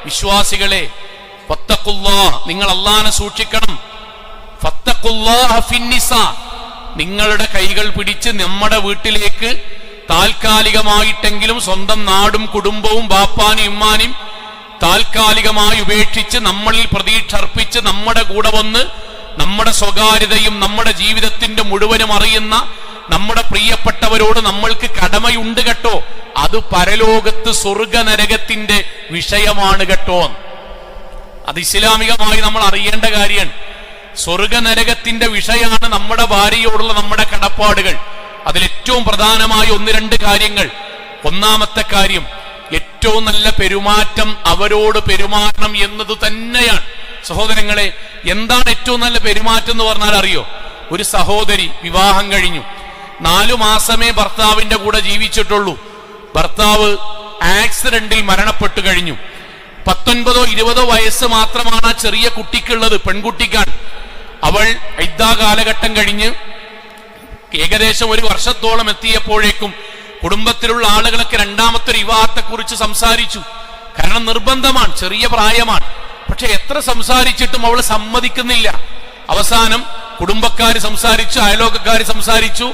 വിശ്വാസികളെ, ഫത്തഖുല്ലാഹ്, നിങ്ങൾ അല്ലാഹനെ സൂക്ഷിക്കണം. ഫത്തഖുല്ലാഹ ഫിന്നിസാ, നിങ്ങളുടെ കൈകൾ പിടിച്ച് നമ്മുടെ വീട്ടിലേക്ക് താൽക്കാലികമായിട്ടെങ്കിലും സ്വന്തം നാടും കുടുംബവും ബാപ്പാനും ഉമ്മാനും താൽക്കാലികമായി ഉപേക്ഷിച്ച് നമ്മളിൽ പ്രതീക്ഷ അർപ്പിച്ച് നമ്മുടെ കൂടെ വന്ന് നമ്മുടെ സ്വകാര്യതയും നമ്മുടെ ജീവിതത്തിന്റെ മുഴുവനും അറിയുന്ന നമ്മുടെ പ്രിയപ്പെട്ടവരോട് നമ്മൾക്ക് കടമയുണ്ട് കേട്ടോ. അത് പരലോകത്ത് സ്വർഗ നരകത്തിന്റെ വിഷയമാണ് കേട്ടോ. അത് ഇസ്ലാമികമായി നമ്മൾ അറിയേണ്ട കാര്യമാണ്. സ്വർഗ നരകത്തിന്റെ വിഷയമാണ് നമ്മുടെ ഭാര്യയോടുള്ള നമ്മുടെ കടപ്പാടുകൾ. അതിലേറ്റവും പ്രധാനമായ 1-2 കാര്യങ്ങൾ. ഒന്നാമത്തെ കാര്യം, ഏറ്റവും നല്ല പെരുമാറ്റം അവരോട് പെരുമാറണം എന്നത് തന്നെയാണ്. സഹോദരങ്ങളെ, എന്താണ് ഏറ്റവും നല്ല പെരുമാറ്റം എന്ന് പറഞ്ഞാൽ അറിയോ? ഒരു സഹോദരി വിവാഹം കഴിഞ്ഞു, 4 മാസമേ ഭർത്താവിന്റെ കൂടെ ജീവിച്ചിട്ടുള്ളൂ. ഭർത്താവ് ആക്സിഡന്റിൽ മരണപ്പെട്ടു കഴിഞ്ഞു. 19-20 വയസ്സ് മാത്രമാണ് ആ ചെറിയ കുട്ടിക്കുള്ളത്, പെൺകുട്ടിക്കാണ്. അവൾ ഇദ്ദാ കാലഘട്ടം കഴിഞ്ഞ് ഏകദേശം 1 വർഷത്തോളം എത്തിയപ്പോഴേക്കും കുടുംബത്തിലുള്ള ആളുകളൊക്കെ രണ്ടാമത്തെ വിവാഹത്തെ കുറിച്ച് സംസാരിച്ചു. കാരണം നിർബന്ധമാണ്, ചെറിയ പ്രായമാണ്. പക്ഷെ എത്ര സംസാരിച്ചിട്ടും അവൾ സമ്മതിക്കുന്നില്ല. അവസാനം കുടുംബക്കാര് സംസാരിച്ചു, അയലോകക്കാര് സംസാരിച്ചു,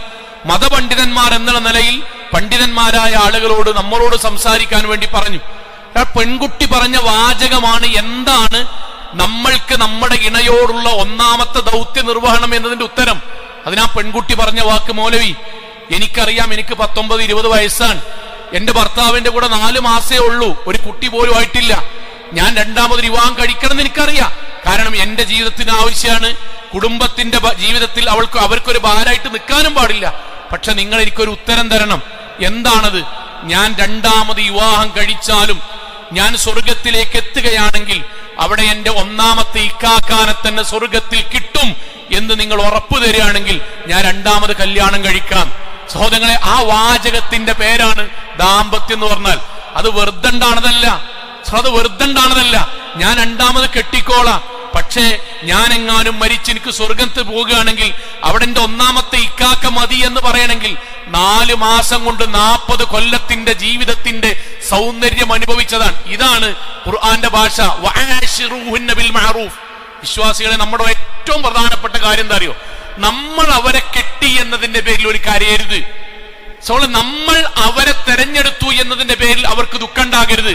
മതപണ്ഡിതന്മാർ എന്നുള്ള നിലയിൽ പണ്ഡിതന്മാരായ ആളുകളോട് നമ്മളോട് സംസാരിക്കാൻ വേണ്ടി പറഞ്ഞു. പെൺകുട്ടി പറഞ്ഞ വാചകമാണ്, എന്താണ് നമ്മൾക്ക് നമ്മുടെ ഇണയോടുള്ള ഒന്നാമത്തെ ദൗത്യ നിർവഹണം എന്നതിന്റെ ഉത്തരം. അതിനാ പെൺകുട്ടി പറഞ്ഞ വാക്ക്, മൗലവി എനിക്കറിയാം, എനിക്ക് 19-20 വയസ്സാണ്, എന്റെ ഭർത്താവിന്റെ കൂടെ 4 മാസേ ഉള്ളൂ, ഒരു കുട്ടി പോലും ആയിട്ടില്ല, ഞാൻ രണ്ടാമത് വിവാഹം കഴിക്കണം എന്ന് എനിക്കറിയാം. കാരണം എന്റെ ജീവിതത്തിന് ആവശ്യമാണ്, കുടുംബത്തിന്റെ ജീവിതത്തിൽ അവർക്കൊരു ഭാരമായിട്ട് നിൽക്കാനും പാടില്ല. പക്ഷെ നിങ്ങൾ എനിക്കൊരു ഉത്തരം തരണം. എന്താണത്? ഞാൻ രണ്ടാമത് വിവാഹം കഴിച്ചാലും ഞാൻ സ്വർഗത്തിലേക്ക് എത്തുകയാണെങ്കിൽ അവിടെ എന്റെ ഒന്നാമത്തെ ഇക്കാക്കാനെ തന്നെ സ്വർഗത്തിൽ കിട്ടും എന്ന് നിങ്ങൾ ഉറപ്പു തരികയാണെങ്കിൽ ഞാൻ രണ്ടാമത് കല്യാണം കഴിക്കാം. സഹോദരങ്ങളെ, ആ വാചകത്തിന്റെ പേരാണ് ദാമ്പത്യം എന്ന് പറഞ്ഞാൽ. അത് വെറുതെണ്ടാണതല്ല, ഞാൻ രണ്ടാമത് കെട്ടിക്കോളാം, പക്ഷേ ഞാൻ എങ്ങാനും മരിച്ച് എനിക്ക് സ്വർഗത്തിൽ പോകുകയാണെങ്കിൽ അവിടെ എന്റെ ഒന്നാമത്തെ ഇക്കാക്ക മതി എന്ന് പറയണമെങ്കിൽ 4 മാസം കൊണ്ട് 40 കൊല്ലത്തിന്റെ ജീവിതത്തിന്റെ സൗന്ദര്യം അനുഭവിച്ചതാണ്. ഇതാണ് ഖുർആന്റെ ഭാഷ. വഅശിറൂഹുന്ന ബിൽ മഅറൂഫ്. വിശ്വാസികളെ, നമ്മുടെ ഏറ്റവും പ്രധാനപ്പെട്ട കാര്യം എന്താ അറിയോ? നമ്മൾ അവരെ കെട്ടി എന്നതിന്റെ പേരിൽ ഒരു കരയരുത്. നമ്മൾ അവരെ തെരഞ്ഞെടുത്തു എന്നതിന്റെ പേരിൽ അവർക്ക് ദുഃഖം ഉണ്ടാകരുത്.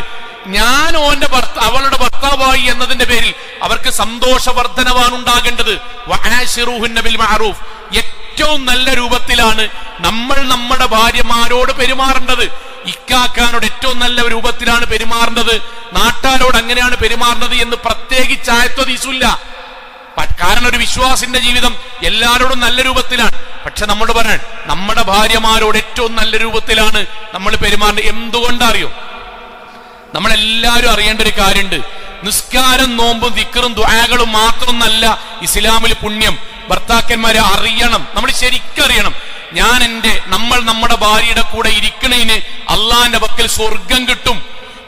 ഞാൻ അവളുടെ ഭർത്താവായി എന്നതിന്റെ പേരിൽ അവർക്ക് സന്തോഷവർദ്ധനവാണ് ഉണ്ടാകേണ്ടത്. വഅശിറൂഹുന്ന ബിൽ മഅറൂഫ്. ഏറ്റവും നല്ല രൂപത്തിലാണ് നമ്മൾ നമ്മുടെ ഭാര്യമാരോട് പെരുമാറേണ്ടത്. ഇക്കാക്കാനോട് ഏറ്റവും നല്ല രൂപത്തിലാണ് പെരുമാറേണ്ടത്. നാട്ടാരോട് അങ്ങനെയാണ് പെരുമാറേണ്ടത് എന്ന് പ്രത്യേകിച്ച് ആയത്വദീസില്ല. കാരണം ഒരു വിശ്വാസിന്റെ ജീവിതം എല്ലാവരോടും നല്ല രൂപത്തിലാണ്. പക്ഷെ നമ്മൾ പറയാൻ നമ്മുടെ ഭാര്യമാരോട് ഏറ്റവും നല്ല രൂപത്തിലാണ് നമ്മൾ പെരുമാറേണ്ടത്. എന്തുകൊണ്ടറിയോ? നമ്മളെല്ലാവരും അറിയേണ്ട ഒരു കാര്യമുണ്ട്. നിസ്കാരം, നോമ്പും, ദിക്റും, ദുആകളും മാത്രമൊന്നല്ല ഇസ്ലാമിൽ പുണ്യം. ഭർത്താക്കന്മാരെ അറിയണം, നമ്മൾ ശരിക്കറിയണം. നമ്മൾ നമ്മുടെ ഭാര്യയുടെ കൂടെ ഇരിക്കണതിന് അള്ളാന്റെ പക്കൽ സ്വർഗം കിട്ടും.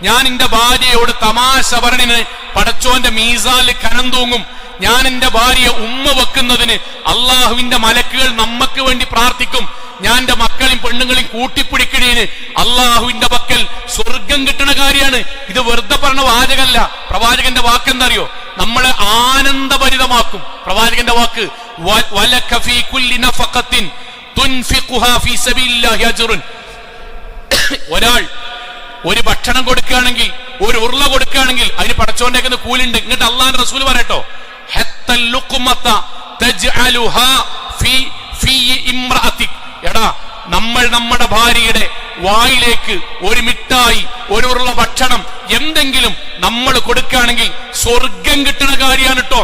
ഞാൻ എന്റെ ഭാര്യയോട് തമാശ പറഞ്ഞതിന് പടച്ചോന്റെ മീസാലിൽ കനം തൂങ്ങും. ഞാൻ എന്റെ ഭാര്യയെ ഉമ്മ വെക്കുന്നതിന് അള്ളാഹുവിന്റെ മലക്കുകൾ നമുക്ക് വേണ്ടി പ്രാർത്ഥിക്കും. ഞാൻ എന്റെ മക്കളെയും പെണ്ണുങ്ങളെയും കൂട്ടിപ്പിടിക്കണേന് അള്ളാഹുവിന്റെ പക്കൽ സ്വർഗം കിട്ടുന്ന കാര്യമാണ്. ഇത് വെറുതെ പറഞ്ഞ വാചകല്ല. പ്രവാചകന്റെ വാക്ക് എന്താ അറിയോ? നമ്മളെ ആനന്ദഭരിതമാക്കും. പ്രവാചകന്റെ വാക്ക്, വലക ഫീ കുല്ലി നഫഖത്തിൻ തുൻഫിഖുഹാ ഫീ സബീലില്ലാഹി അജ്റുൻ. ഒരാൾ ഒരു ഭക്ഷണം കൊടുക്കുകയാണെങ്കിൽ, ഒരു ഉരുള കൊടുക്കുകയാണെങ്കിൽ അതിന് പടച്ചോന്റെ കൂലുണ്ട്. ഇങ്ങോട്ട് അള്ളാഹുവിന്റെ റസൂൽ പറയട്ടോ, ഹത്തൽ ലുഖ്മത തജ്അലുഹാ ഫീ ഇംറഅതിക്. എടാ, നമ്മൾ നമ്മുടെ ഭാര്യയുടെ വായിലേക്ക് ഒരു മിഠായി, ഒരു ഉരുള ഭക്ഷണം, എന്തെങ്കിലും നമ്മൾ കൊടുക്കുകയാണെങ്കിൽ സ്വർഗം കിട്ടുന്ന കാര്യമാണ് കേട്ടോ.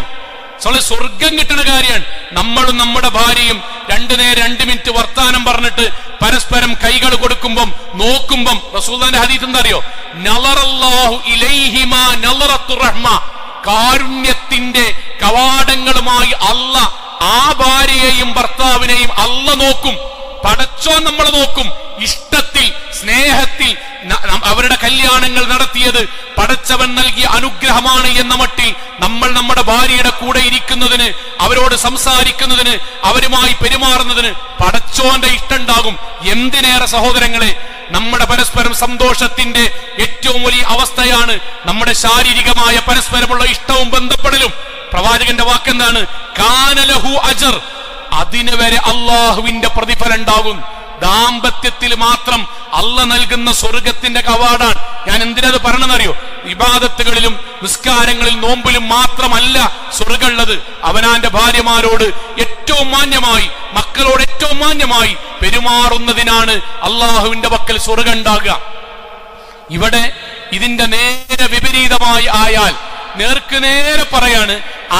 സ്വർഗം കിട്ടുന്ന കാര്യമാണ്. നമ്മളും നമ്മുടെ ഭാര്യയും 2 മിനിറ്റ് വർത്താനം പറഞ്ഞിട്ട് പരസ്പരം കൈകൾ കൊടുക്കുമ്പം, നോക്കുമ്പം റസൂലുള്ളാഹിന്റെ ഹദീസ് എന്താ അറിയോ? നളറല്ലാഹു ഇലൈഹിമാ നളറത്തുർ റഹ്മ. കാരുണ്യത്തിന്റെ കവാടങ്ങളുമായി അല്ലാഹ് ആ ഭാര്യയെയും ഭർത്താവിനെയും അല്ലാഹ് നോക്കും. പടച്ചോൻ നമ്മളെ നോക്കും. ഇഷ്ടത്തിൽ, സ്നേഹത്തിൽ അവരുടെ കല്യാണങ്ങൾ നടത്തിയത് പടച്ചവൻ നൽകിയ അനുഗ്രഹമാണ് എന്ന മട്ടിൽ നമ്മൾ നമ്മുടെ ഭാര്യയുടെ കൂടെ ഇരിക്കുന്നതിന്, അവരോട് സംസാരിക്കുന്നതിന്, അവരുമായി പെരുമാറുന്നതിന് പടച്ചോന്റെ ഇഷ്ടമുണ്ടാകും. എന്തിനേറെ സഹോദരങ്ങളെ, നമ്മുടെ പരസ്പരം സന്തോഷത്തിന്റെ ഏറ്റവും വലിയ അവസ്ഥയാണ് നമ്മുടെ ശാരീരികമായ പരസ്പരമുള്ള ഇഷ്ടവും ബന്ധപ്പെടലും. പ്രവാചകന്റെ വാക്കെന്താണ്? കാനലഹു അജർ, അതിന് വരെ അള്ളാഹുവിന്റെ പ്രതിഫലം ഉണ്ടാകും. ദാമ്പത്യത്തിൽ മാത്രം അള്ള നൽകുന്ന സ്വർഗത്തിന്റെ കവാടാണ്. ഞാൻ എന്തിനത് പറയണമെന്നറിയോ? ഇബാദത്തുകളിലും നിസ്കാരങ്ങളിൽ നോമ്പിലും മാത്രമല്ല സ്വർഗമുള്ളത്. അവനാന്റെ ഭാര്യമാരോട് ഏറ്റവും മാന്യമായി, മക്കളോട് ഏറ്റവും മാന്യമായി പെരുമാറുന്നതിനാണ് അള്ളാഹുവിന്റെ പക്കൽ സ്വർഗം ഉണ്ടാകുക. ഇവിടെ ഇതിന്റെ നേരെ വിപരീതമായി ആയാൽ, നേർക്ക് നേരെ പറയാണ്,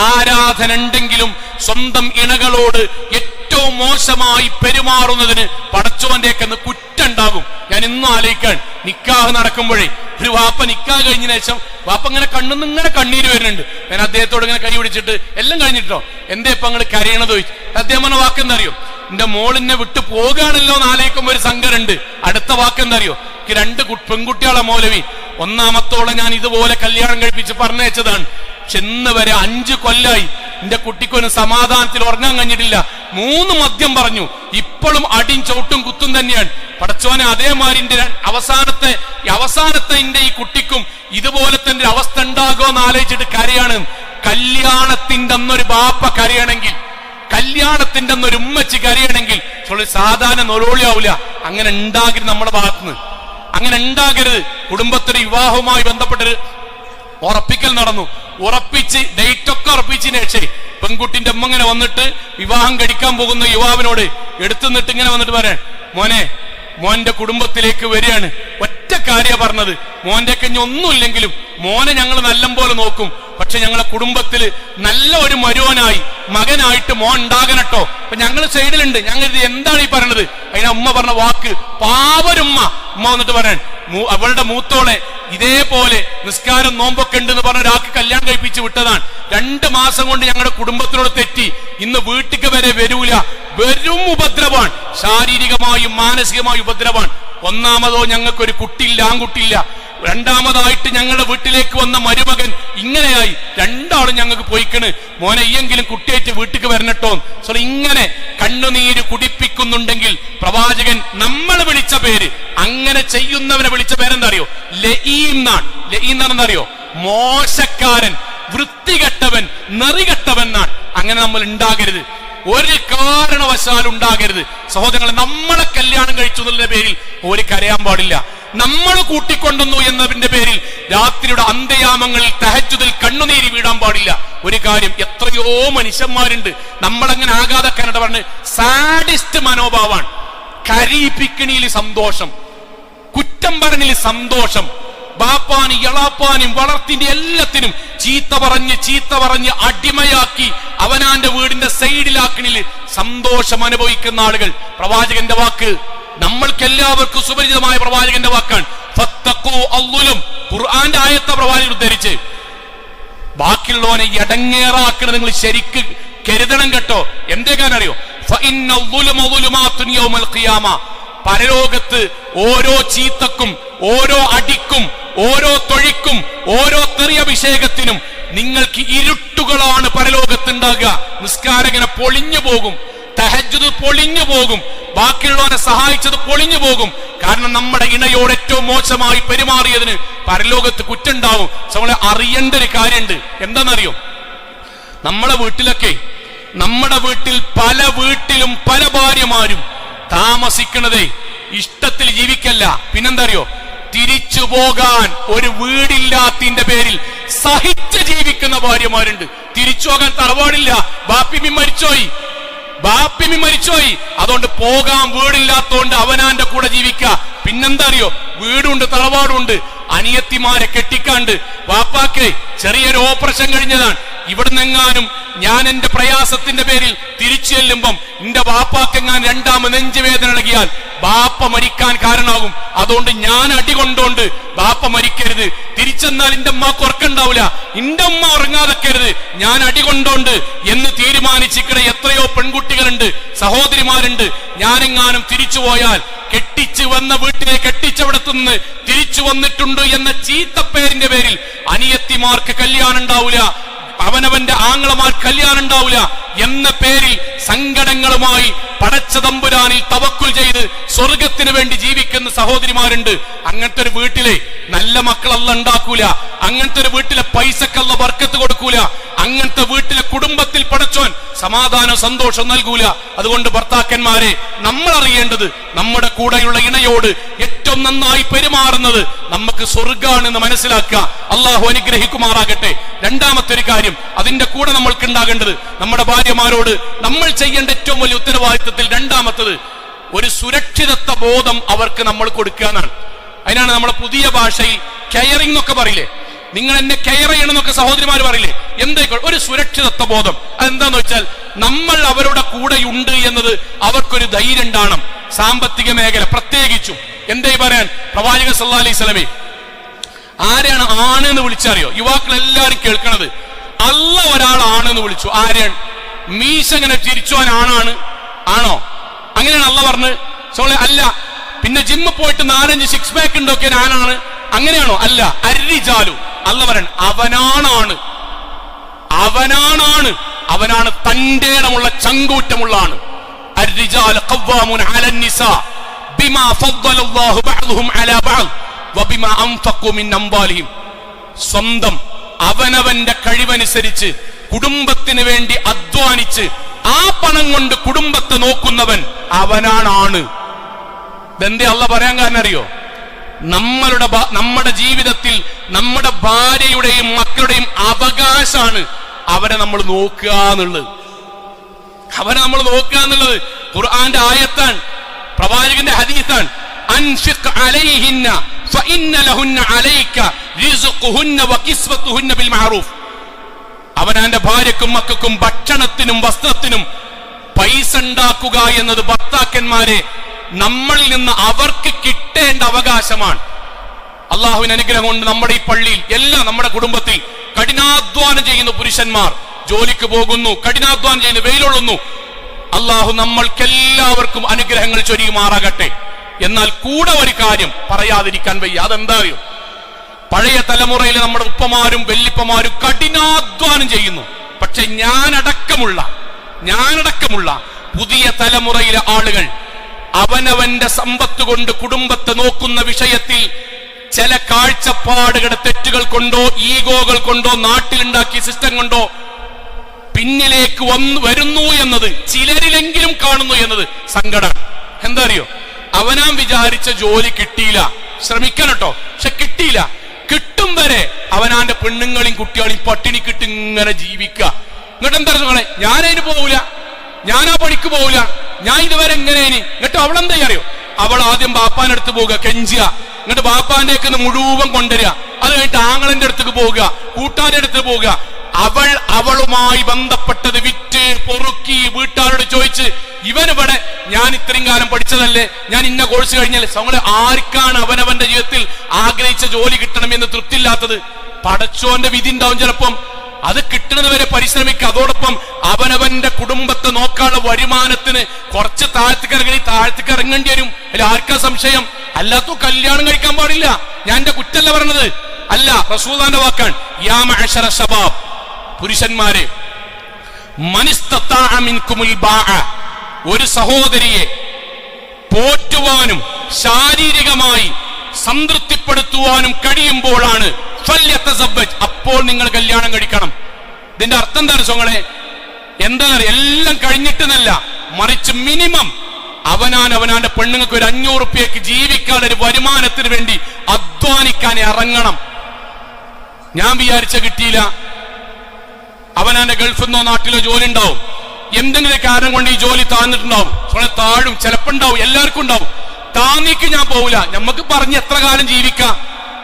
ആരാധന ഉണ്ടെങ്കിലും സ്വന്തം ഇണകളോട് ഏറ്റവും മോശമായി പെരുമാറുന്നതിന് പടച്ചോന്റെയൊക്കെ കുറ്റുണ്ടാകും. ഞാൻ ഇന്നും ആലോചിക്കാൻ, നിക്കാഹ് നടക്കുമ്പോഴേ ഒരു വാപ്പ നിക്കാഹ് കഴിഞ്ഞ ശേഷം വാപ്പ ഇങ്ങനെ ഇങ്ങനെ കണ്ണീര് വരുന്നുണ്ട്. ഞാൻ അദ്ദേഹത്തോട് ഇങ്ങനെ കൈ പിടിച്ചിട്ട് എല്ലാം കഴിഞ്ഞിട്ടോ, എന്തേ ഇപ്പൊ നിങ്ങൾ കരയണത് ചോദിച്ചു. അദ്ദേഹം പറഞ്ഞ വാക്കെന്തറിയോ? എന്റെ മോളിനെ വിട്ടു പോകാണല്ലോ എന്ന് ആലോചിക്കുമ്പോ ഒരു സങ്കടമുണ്ട്. അടുത്ത വാക്കെന്തറിയോ? എനിക്ക് 2 പെൺകുട്ടികളെ മൗലവി, ഒന്നാമത്തോളം ഞാൻ ഇതുപോലെ കല്യാണം കഴിപ്പിച്ച് പറഞ്ഞയച്ചതാണ്. ചെന്ന് വരെ 5 കൊല്ലായി എന്റെ കുട്ടിക്കൊരു സമാധാനത്തിൽ ഉറങ്ങാൻ കഴിഞ്ഞിട്ടില്ല. 3 മദ്യം പറഞ്ഞു. ഇപ്പോഴും അടിയും ചവിട്ടും കുത്തും തന്നെയാണ്. പടച്ചോനെ, അതേമാതിരി അവസാനത്തെ എന്റെ ഈ കുട്ടിക്കും ഇതുപോലെ തന്നെ അവസ്ഥ ഉണ്ടാകുമോ എന്ന് ആലോചിച്ചിട്ട് കരയാണ്. കല്യാണത്തിന്റെ അന്നൊരു ബാപ്പ കരയണമെങ്കിൽ, കല്യാണത്തിന്റെ അന്നൊരു ഉമ്മച്ചി കരയണമെങ്കിൽ സാധാരണ നൊലോളിയാവില്ല. അങ്ങനെ ഉണ്ടാകരുത് നമ്മുടെ ഭാഗത്തുനിന്ന്, അങ്ങനെ ഉണ്ടാകരുത്. കുടുംബത്തിന് വിവാഹവുമായി ബന്ധപ്പെട്ടൊരു ഉറപ്പിക്കൽ നടന്നു. ഉറപ്പിച്ച് ഡേറ്റ് ഒക്കെ ഉറപ്പിച്ചതിന് ശേഷം പെൺകുട്ടിന്റെ അമ്മ ഇങ്ങനെ വന്നിട്ട് വിവാഹം കഴിക്കാൻ പോകുന്ന യുവാവിനോട് എടുത്തുനിന്നിട്ട് ഇങ്ങനെ വന്നിട്ട് പറയാൻ, മോന്റെ കുടുംബത്തിലേക്ക് വരികയാണ്. ഒറ്റ കാര്യ പറഞ്ഞത്, മോന്റെ കഴിഞ്ഞ ഒന്നുമില്ലെങ്കിലും മോനെ ഞങ്ങൾ നല്ലപോലെ നോക്കും. പക്ഷെ ഞങ്ങളെ കുടുംബത്തിൽ നല്ല ഒരു മരുവനായി മകനായിട്ട് മോൻ ഉണ്ടാകണട്ടോ. അപ്പൊ ഞങ്ങൾ സൈഡിലുണ്ട്. ഞങ്ങൾ ഇത് എന്താണ് ഈ പറയണത്? അതിന് അമ്മ പറഞ്ഞ വാക്ക് പാവരുമ്മ. ഉമ്മ വന്നിട്ട് പറയാൻ, അവളുടെ മൂത്തോളെ ഇതേപോലെ നിസ്കാരം നോമ്പൊക്കെ ഉണ്ടെന്ന് പറഞ്ഞ ഒരാൾക്ക് കല്യാണം കഴിപ്പിച്ച് വിട്ടതാണ്. 2 മാസം കൊണ്ട് ഞങ്ങളുടെ കുടുംബത്തിനോട് തെറ്റി. ഇന്ന് വീട്ടിക്ക് വരെ വരൂല. വെറും ഉപദ്രവാൻ, ശാരീരികമായും മാനസികമായും ഉപദ്രവാൻ. ഒന്നാമതോ ഞങ്ങൾക്കൊരു കുട്ടിയില്ല, ആൺകുട്ടിയില്ല. രണ്ടാമതായിട്ട് ഞങ്ങളുടെ വീട്ടിലേക്ക് വന്ന മരുമകൻ ഇങ്ങനെയായി. 2 ആളും ഞങ്ങൾക്ക് പോയിക്കണ്. മോനെ ഈയെങ്കിലും കുട്ടിയായിട്ട് വീട്ടിക്ക് വരണട്ടോ. സോ ഇങ്ങനെ കണ്ണുനീര് കുടിപ്പിക്കുന്നുണ്ടെങ്കിൽ പ്രവാചകൻ നമ്മൾ വിളിച്ച പേര്, അങ്ങനെ ചെയ്യുന്നവനെ വിളിച്ച പേരെന്താ അറിയോ? ലഈം എന്നാണ്. ലഈം എന്നാണെന്നറിയോ? മോശക്കാരൻ, വൃത്തികെട്ടവൻ, നെറികെട്ടവൻ എന്നാണ്. അങ്ങനെ നമ്മൾ ഉണ്ടാകരുത്, ഒരു കാരണവശാലും ഉണ്ടാകരുത്. സഹോദരങ്ങളെ, നമ്മളെ കല്യാണം കഴിച്ചു എന്നുള്ള പേരിൽ ഒരു കരയാൻ പാടില്ല. നമ്മൾ കൂട്ടിക്കൊണ്ടുവന്നു എന്നതിന്റെ പേരിൽ രാത്രിയുടെ അന്ത്യയാമങ്ങളിൽ തഹജ്ജുദിൽ കണ്ണുനീരി വീഴാൻ പാടില്ല. ഒരു കാര്യം, എത്രയോ മനുഷ്യന്മാരുണ്ട് നമ്മളങ്ങനെ ആകാതെക്കാനായിട്ട് പറഞ്ഞ് സാഡിസ്റ്റ് മനോഭാവാണ്. കരീപ്പിക്കണിയിൽ സന്തോഷം, കുറ്റം പറഞ്ഞിൽ സന്തോഷം, ബാപ്പാനും എളാപ്പാനും വളർത്തിന്റെ എല്ലാത്തിനും ചീത്ത പറഞ്ഞ് അടിമയാക്കി അവനാന്റെ വീടിന്റെ സൈഡിലാക്കണിൽ സന്തോഷം അനുഭവിക്കുന്ന ആളുകൾ. പ്രവാചകന്റെ വാക്ക് നമ്മൾക്കെല്ലാവർക്കും സുപരിചിതമായ പ്രവാചകന്റെ വാക്കാണ്. ഫത്തഖൂ അള്ളുലും, ഖുർആന്റെ ആയത്തെ പ്രവാചകൻ ഉദ്ധരിച്ച്, ബാക്കിയുള്ളവനെ എടങ്ങേറാക്കണത് നിങ്ങൾ ശരിക്ക് കരുതണം കേട്ടോ. എന്തേക്കാനറിയോ? പരലോകത്ത് ഓരോ ചീത്തക്കും, ഓരോ അടിക്കും, ഓരോ തൊഴിക്കും, ഓരോ തെറിയഭിഷേകത്തിനും നിങ്ങൾക്ക് ഇരുട്ടുകളാണ് പരലോകത്തുണ്ടാകുക. നിസ്കാരങ്ങനെ പൊളിഞ്ഞു പോകും, തഹജ്ജുദ് പൊളിഞ്ഞു പോകും, ബാക്കിയുള്ളവനെ സഹായിച്ചത് പൊളിഞ്ഞു പോകും. കാരണം നമ്മുടെ ഇണയോട് ഏറ്റവും മോശമായി പെരുമാറിയതിന് പരലോകത്ത് കുറ്റുണ്ടാവും. നമ്മളെ അറിയേണ്ട ഒരു കാര്യമുണ്ട്. എന്താണെന്നറിയോ? നമ്മുടെ വീട്ടിൽ പല വീട്ടിലും പല ഭാര്യമാരും താമസിക്കണതേ ഇഷ്ടത്തിൽ ജീവിക്കല്ല. പിന്നെന്താ അറിയോ? തിരിച്ചു പോകാൻ ഒരു വീടില്ലാത്തതിന്റെ പേരിൽ സഹിച്ച് ജീവിക്കുന്ന ഭാര്യമാരുണ്ട്. തിരിച്ചു പോകാൻ തറവാടില്ല, ബാപ്പിമി മരിച്ചോയി, അതുകൊണ്ട് പോകാൻ വീടില്ലാത്തോണ്ട് അവനാന്റെ കൂടെ ജീവിക്കുക. പിന്നെന്താ അറിയോ? വീടുണ്ട്, തറവാടുണ്ട്. അനിയത്തിമാരെ കെട്ടിക്കാണ്ട്, വാപ്പാക്ക് ചെറിയൊരു ഓപ്പറേഷൻ കഴിഞ്ഞതാണ്, ഇവിടുന്നെങ്ങാനും ഞാൻ എന്റെ പ്രയാസത്തിന്റെ പേരിൽ തിരിച്ചു ചെല്ലുമ്പം എന്റെ ബാപ്പാക്കെങ്ങാൻ രണ്ടാമത് നെഞ്ചുവേദന നൽകിയാൽ ബാപ്പ മരിക്കാൻ കാരണമാകും. അതുകൊണ്ട് ഞാൻ അടികൊണ്ടോണ്ട് ബാപ്പ മരിക്കരുത്. തിരിച്ചെന്നാൽ എന്റെ അമ്മക്ക് ഉറക്കുണ്ടാവില്ല, എന്റെ അമ്മ ഉറങ്ങാതെക്കരുത്, ഞാൻ അടികൊണ്ടോണ്ട് എന്ന് തീരുമാനിച്ചിരിക്കുന്ന എത്രയോ പെൺകുട്ടികളുണ്ട്, സഹോദരിമാരുണ്ട്. ഞാനെങ്ങാനും തിരിച്ചു പോയാൽ കെട്ടിച്ചു വന്ന വീട്ടിലെ കെട്ടിച്ചവിടത്തുനിന്ന് തിരിച്ചു വന്നിട്ടുണ്ട് എന്ന ചീത്തപ്പേരിന്റെ പേരിൽ അനിയത്തിമാർക്ക് കല്യാണം ഉണ്ടാവില്ല, അവനവന്റെ ആങ്ങളമാർ കല്യാണം ഉണ്ടാവില്ല എന്ന പേരിൽ സങ്കടങ്ങളുമായി പടച്ച തമ്പുരാനിൽ തവക്കുൽ ചെയ്ത് സ്വർഗത്തിന് വേണ്ടി ജീവിക്കുന്ന സഹോദരിമാരുണ്ട്. അങ്ങനത്തെ ഒരു വീട്ടിലെ നല്ല മക്കളല്ല ഉണ്ടാക്കൂല, അങ്ങനത്തെ ഒരു വീട്ടിലെ പൈസക്കല്ല ബർക്കത്ത് കൊടുക്കൂല, അങ്ങനത്തെ വീട്ടിലെ കുടുംബത്തിൽ പടച്ചോൻ സമാധാനം സന്തോഷം നൽകൂല. അതുകൊണ്ട് ഭർത്താക്കന്മാരെ, നമ്മൾ അറിയേണ്ടത് നമ്മുടെ കൂടെയുള്ള ഇണയോട് ഏറ്റവും നന്നായി പെരുമാറുന്നത് നമുക്ക് സ്വർഗാണെന്ന് മനസ്സിലാക്കുക. അള്ളാഹു അനുഗ്രഹിക്കുമാറാകട്ടെ. രണ്ടാമത്തെ ഒരു കാര്യം അതിന്റെ കൂടെ നമ്മൾക്ക് ഉണ്ടാകേണ്ടത്, നമ്മുടെ ഭാര്യമാരോട് നമ്മൾ ചെയ്യേണ്ട ഏറ്റവും വലിയ ഉത്തരവാദിത്തത്തിൽ രണ്ടാമത്തത് ഒരു സുരക്ഷിതത്വ ബോധം അവർക്ക് നമ്മൾ കൊടുക്കുക എന്നാണ്. അതിനാണ് നമ്മുടെ പുതിയ ഭാഷയിൽ കെയറിംഗ് എന്നൊക്കെ പറയില്ലേ, നിങ്ങൾ എന്നെ കെയർ ചെയ്യണം എന്നൊക്കെ സഹോദരിമാർ പറയില്ലേ, എന്തായിക്കോട്ടെ, ഒരു സുരക്ഷിതത്വ ബോധം. അതെന്താന്ന് വെച്ചാൽ നമ്മൾ അവരുടെ കൂടെയുണ്ട് എന്നത് അവർക്കൊരു ധൈര്യം ഉണ്ടാകണം. സാമ്പത്തിക മേഖല പ്രത്യേകിച്ചും എന്തായി പറയാൻ, പ്രവാചകൻ സല്ലല്ലാഹു അലൈഹി വസല്ലമയെ ആരെയാണ് ആണ് എന്ന് വിളിച്ചറിയോ? യുവാക്കൾ എല്ലാരും കേൾക്കണത്, അല്ല ഒരാളാണെന്ന് വിളിച്ചു. ആരെയാണ്? മീശ ഇങ്ങനെ തിരിച്ചുവാൻ ആണാണ് ആണോ? അങ്ങനെയാണ് അല്ല പറഞ്ഞ് സോളെ അല്ല. പിന്നെ ജിമ്മ് പോയിട്ട് 4-5 സിക്സ് പാക്ക് ഉണ്ടോക്കെ ആണാണ്, അങ്ങനെയാണോ? അല്ല. അരിജാലു അല്ല പറയൻ അവനാണാണ്, അവനാണാണ്, അവനാണ് തന്റെ ഇടമുള്ള ചങ്കൂറ്റമുള്ളാണ്. അരിജാലു ഖവ്വാമുൻ അലൻ നിസാ ബിമാ ഫദ്ദലല്ലാഹു ബഅ്ദുഹും അലാ ബഅദ് വബിമാ അൻഫഖു മിൻ അംവാലിഹിം. സ്വന്തം അവനവന്റെ കഴിവനുസരിച്ച് കുടുംബത്തിന് വേണ്ടി അധ്വാനിച്ച് ആ പണം കൊണ്ട് കുടുംബത്തെ നോക്കുന്നവൻ അവനാണ്. ഇതെന്തേ അല്ല പറയാൻ കാരണം അറിയോ? നമ്മുടെ ജീവിതത്തിൽ നമ്മുടെ ഭാര്യയുടെയും മക്കളുടെയും അവകാശമാണ് അവരെ നമ്മൾ നോക്കുക എന്നുള്ളത്. അവരെ നമ്മൾ നോക്കുക എന്നുള്ളത് ഖുർആന്റെ ആയത്താണ്, പ്രവാചകന്റെ ഹദീസാണ്. അൻഫിഖ് അലൈഹിന്ന ഫഇന്ന ലഹുന്ന അലൈക റിസ്ഖുഹുന്ന വകിസ്വതുഹുന്ന ബിൽ മഅറൂഫ്. അവനാന്റെ ഭാര്യക്കും മക്കൾക്കും ഭക്ഷണത്തിനും വസ്ത്രത്തിനും പൈസ ഉണ്ടാക്കുക എന്നത് ഭർത്താക്കന്മാരെ നമ്മളിൽ നിന്ന് അവർക്ക് കിട്ടേണ്ട അവകാശമാണ്. അള്ളാഹുവിന് അനുഗ്രഹം കൊണ്ട് നമ്മുടെ ഈ പള്ളിയിൽ എല്ലാം നമ്മുടെ കുടുംബത്തിൽ കഠിനാധ്വാനം ചെയ്യുന്ന പുരുഷന്മാർ ജോലിക്ക് പോകുന്നു, കഠിനാധ്വാനം ചെയ്യുന്നു, വെയിലൊള്ളുന്നു. അള്ളാഹു നമ്മൾക്കെല്ലാവർക്കും അനുഗ്രഹങ്ങൾ ചൊരിയുമാറാകട്ടെ. എന്നാൽ കൂടെ ഒരു കാര്യം പറയാതിരിക്കാൻ വയ്യ. അതെന്താ അറിയോ? പഴയ തലമുറയിലെ നമ്മുടെ ഉപ്പമാരും വെല്ലിപ്പമാരും കഠിനാധ്വാനം ചെയ്യുന്നു. പക്ഷെ ഞാനടക്കമുള്ള പുതിയ തലമുറയിലെ ആളുകൾ അവനവന്റെ സമ്പത്ത് കൊണ്ട് കുടുംബത്തെ നോക്കുന്ന വിഷയത്തിൽ ചില കാഴ്ചപ്പാടുകളുടെ തെറ്റുകൾ കൊണ്ടോ ഈഗോകൾ കൊണ്ടോ നാട്ടിലുണ്ടാക്കിയ സിസ്റ്റം കൊണ്ടോ പിന്നിലേക്ക് വരുന്നു എന്നത് ചിലരിലെങ്കിലും കാണുന്നു എന്നത് സങ്കടം. എന്താ അറിയോ? അവനാൻ വിചാരിച്ച ജോലി കിട്ടിയില്ല, ശ്രമിക്കണം കേട്ടോ, പക്ഷെ കിട്ടിയില്ല. കിട്ടും വരെ അവനാന്റെ പെണ്ണുങ്ങളെയും കുട്ടികളെയും പട്ടിണിക്കിട്ട് ഇങ്ങനെ ജീവിക്കുക. എന്നിട്ട് എന്താ പറഞ്ഞേ, ഞാനതിന് പോവില്ല, ഞാനാ പണിക്ക് പോവില്ല, ഞാൻ ഇതുവരെ എങ്ങനെയാണ്. എന്നിട്ട് അവളെന്താ അറിയോ? അവൾ ആദ്യം ബാപ്പാന്റെ അടുത്ത് പോവുക, കെഞ്ചുക, എന്നിട്ട് ബാപ്പാന്റെ മുഴുവൻ കൊണ്ടുവരിക. അത് കഴിഞ്ഞിട്ട് ആങ്ങളന്റെ അടുത്തേക്ക് പോവുക, കൂട്ടാന്റെ അടുത്ത് പോവുക. അവളുമായി ബന്ധപ്പെട്ടത് വിറ്റ് പൊറുക്കി വീട്ടുകാരോട് ചോദിച്ച്, ഇവനിവിടെ ഞാൻ ഇത്രയും കാലം പഠിച്ചതല്ലേ, ഞാൻ ഇന്ന കോഴ്സ് കഴിഞ്ഞല്ലേ. നമ്മള് ആർക്കാണ് അവനവന്റെ ജീവിതത്തിൽ ആഗ്രഹിച്ച ജോലി കിട്ടണം എന്ന് തൃപ്തിയില്ലാത്തത്? പടച്ചോന്റെ വിധി ഉണ്ടാവും ചിലപ്പം. അത് കിട്ടുന്നത് വരെ പരിശ്രമിക്കുക. അതോടൊപ്പം അവനവന്റെ കുടുംബത്തെ നോക്കാനുള്ള വരുമാനത്തിന് കുറച്ച് താഴ്ത്തിക്ക് ഇറങ്ങേണ്ടി വരും. അതിൽ ആർക്കാ സംശയം? അല്ലാത്ത കല്യാണം കഴിക്കാൻ പാടില്ല. ഞാൻ എന്റെ കുറ്റല്ല പറഞ്ഞത്, അല്ല, റസൂലുള്ളാഹിന്റെ വാക്കാണ്. യാ മഅശറ ശബാബ്, പുരുഷന്മാരെ, മനിസ്തതാഅ മിൻകുമുൽ ബാഅ, ഒരു സഹോദരിയെ പോറ്റുവാനും ശാരീരികമായി സംതൃപ്തിപ്പെടുത്തുവാനും കഴിയുമ്പോഴാണ് ഫല്യതസവ്വജ്, അപ്പോൾ നിങ്ങൾ കല്യാണം കഴിക്കണം. ഇതിന്റെ അർത്ഥം എന്താണ് സോങ്ങളെ? എന്താ എല്ലാം കഴിഞ്ഞിട്ടെന്നല്ല, മറിച്ച് മിനിമം അവനാന്റെ പെണ്ണുങ്ങൾക്ക് ഒരു 500 രൂപയ്ക്ക് ജീവിക്കാൻ ഒരു വരുമാനത്തിന് വേണ്ടി അധ്വാനിക്കാൻ ഇറങ്ങണം. ഞാൻ വിചാരിച്ച കിട്ടിയില്ല, അവനാന്റെ ഗൾഫിൽ നിന്നോ നാട്ടിലോ ജോലി ഉണ്ടാവും, എന്തെങ്കിലും കാരണം കൊണ്ട് ഈ ജോലി താഴ്ന്നിട്ടുണ്ടാവും, താഴും, ചിലപ്പോ ഉണ്ടാവും, എല്ലാവർക്കും ഉണ്ടാവും. താന്നിക്ക് ഞാൻ പോവില്ല, നമുക്ക് പറഞ്ഞ് എത്ര കാലം ജീവിക്കാം.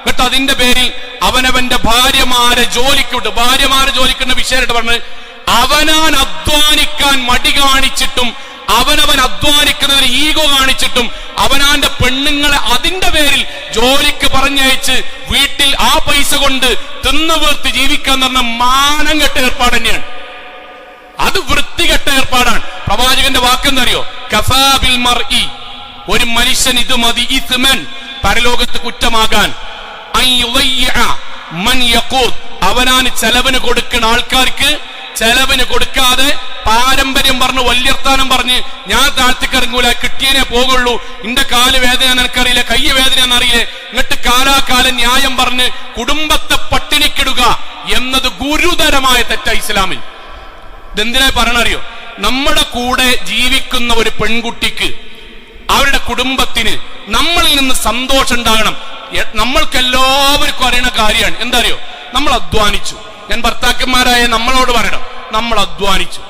എന്നിട്ട് അതിന്റെ പേരിൽ അവനവന്റെ ഭാര്യമാരെ ജോലിക്കുണ്ട് വിഷയമായിട്ട് പറഞ്ഞ് അവനാൻ അധ്വാനിക്കാൻ മടി കാണിച്ചിട്ടും അവനവൻ അധ്വാനിക്കുന്നതിന് ഈഗോ കാണിച്ചിട്ടും അവനാന്റെ പെണ്ണുങ്ങളെ അതിന്റെ പേരിൽ ജോലിക്ക് പറഞ്ഞയച്ച് വീട്ടിൽ ആ പൈസ കൊണ്ട് തിന്നുവീർത്ത് ജീവിക്കാന്ന് പറഞ്ഞ മാനം കെട്ട ഏർപ്പാട് തന്നെയാണ്. അത് വൃത്തികെട്ട ഏർപ്പാടാണ്. പ്രവാചകന്റെ വാക്കെന്തറിയോ? കഫാ ബിൽ മർഇ, ഒരു മനുഷ്യൻ ഇത് മതി, ഇസ്മൻ, പരലോകത്ത് കുറ്റമാകാൻ, അൻ യുളയ്യ മൻ യഖൂത്, അവനാണ് ചെലവിന് കൊടുക്കുന്ന ആൾക്കാർക്ക് ചെലവിന് കൊടുക്കാതെ പാരമ്പര്യം പറഞ്ഞ് വല്യർത്താനം പറഞ്ഞ് ഞാൻ താഴ്ത്തിക്ക് ഇറങ്ങൂല, കിട്ടിയനെ പോകുള്ളൂ, ഇന്റെ കാല് വേദന എനിക്കറിയില്ല, കൈ വേദന എന്നറിയില്ലേ, എന്നിട്ട് കാലാകാലം ന്യായം പറഞ്ഞ് കുടുംബത്തെ പട്ടിണിക്കിടുക എന്നത് ഗുരുതരമായ തെറ്റാ ഇസ്ലാമിൽ. ഇതെന്തിനാ പറയണറിയോ? നമ്മുടെ കൂടെ ജീവിക്കുന്ന ഒരു പെൺകുട്ടിക്ക് അവരുടെ കുടുംബത്തിന് നമ്മളിൽ നിന്ന് സന്തോഷം ഉണ്ടാകണം. നമ്മൾക്ക് എല്ലാവർക്കും അറിയണ കാര്യമാണ്. എന്താ അറിയോ? നമ്മൾ അധ്വാനിച്ചു. ഞാൻ ഭർത്താക്കന്മാരായ നമ്മളോട് പറയണം, നമ്മൾ അധ്വാനിച്ചു,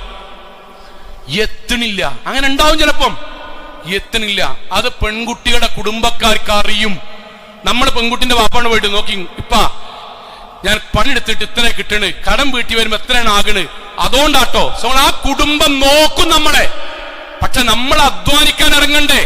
എത്തണില്ല. അങ്ങനെ ഉണ്ടാവും, ചിലപ്പം എത്തണില്ല. അത് പെൺകുട്ടിയുടെ കുടുംബക്കാർക്ക് അറിയും. നമ്മൾ പെൺകുട്ടിന്റെ വാപ്പാണ് പോയിട്ട് നോക്കി, ഇപ്പാ ഞാൻ പണിയെടുത്തിട്ട് ഇത്ര കിട്ടണ്, കടം വീട്ടി വരുമ്പോ എത്രയാണ് ആകണ്, അതുകൊണ്ടാട്ടോ. സോ ആ കുടുംബം നോക്കും നമ്മളെ. പക്ഷെ നമ്മൾ അധ്വാനിക്കാൻ ഇറങ്ങണ്ടേ?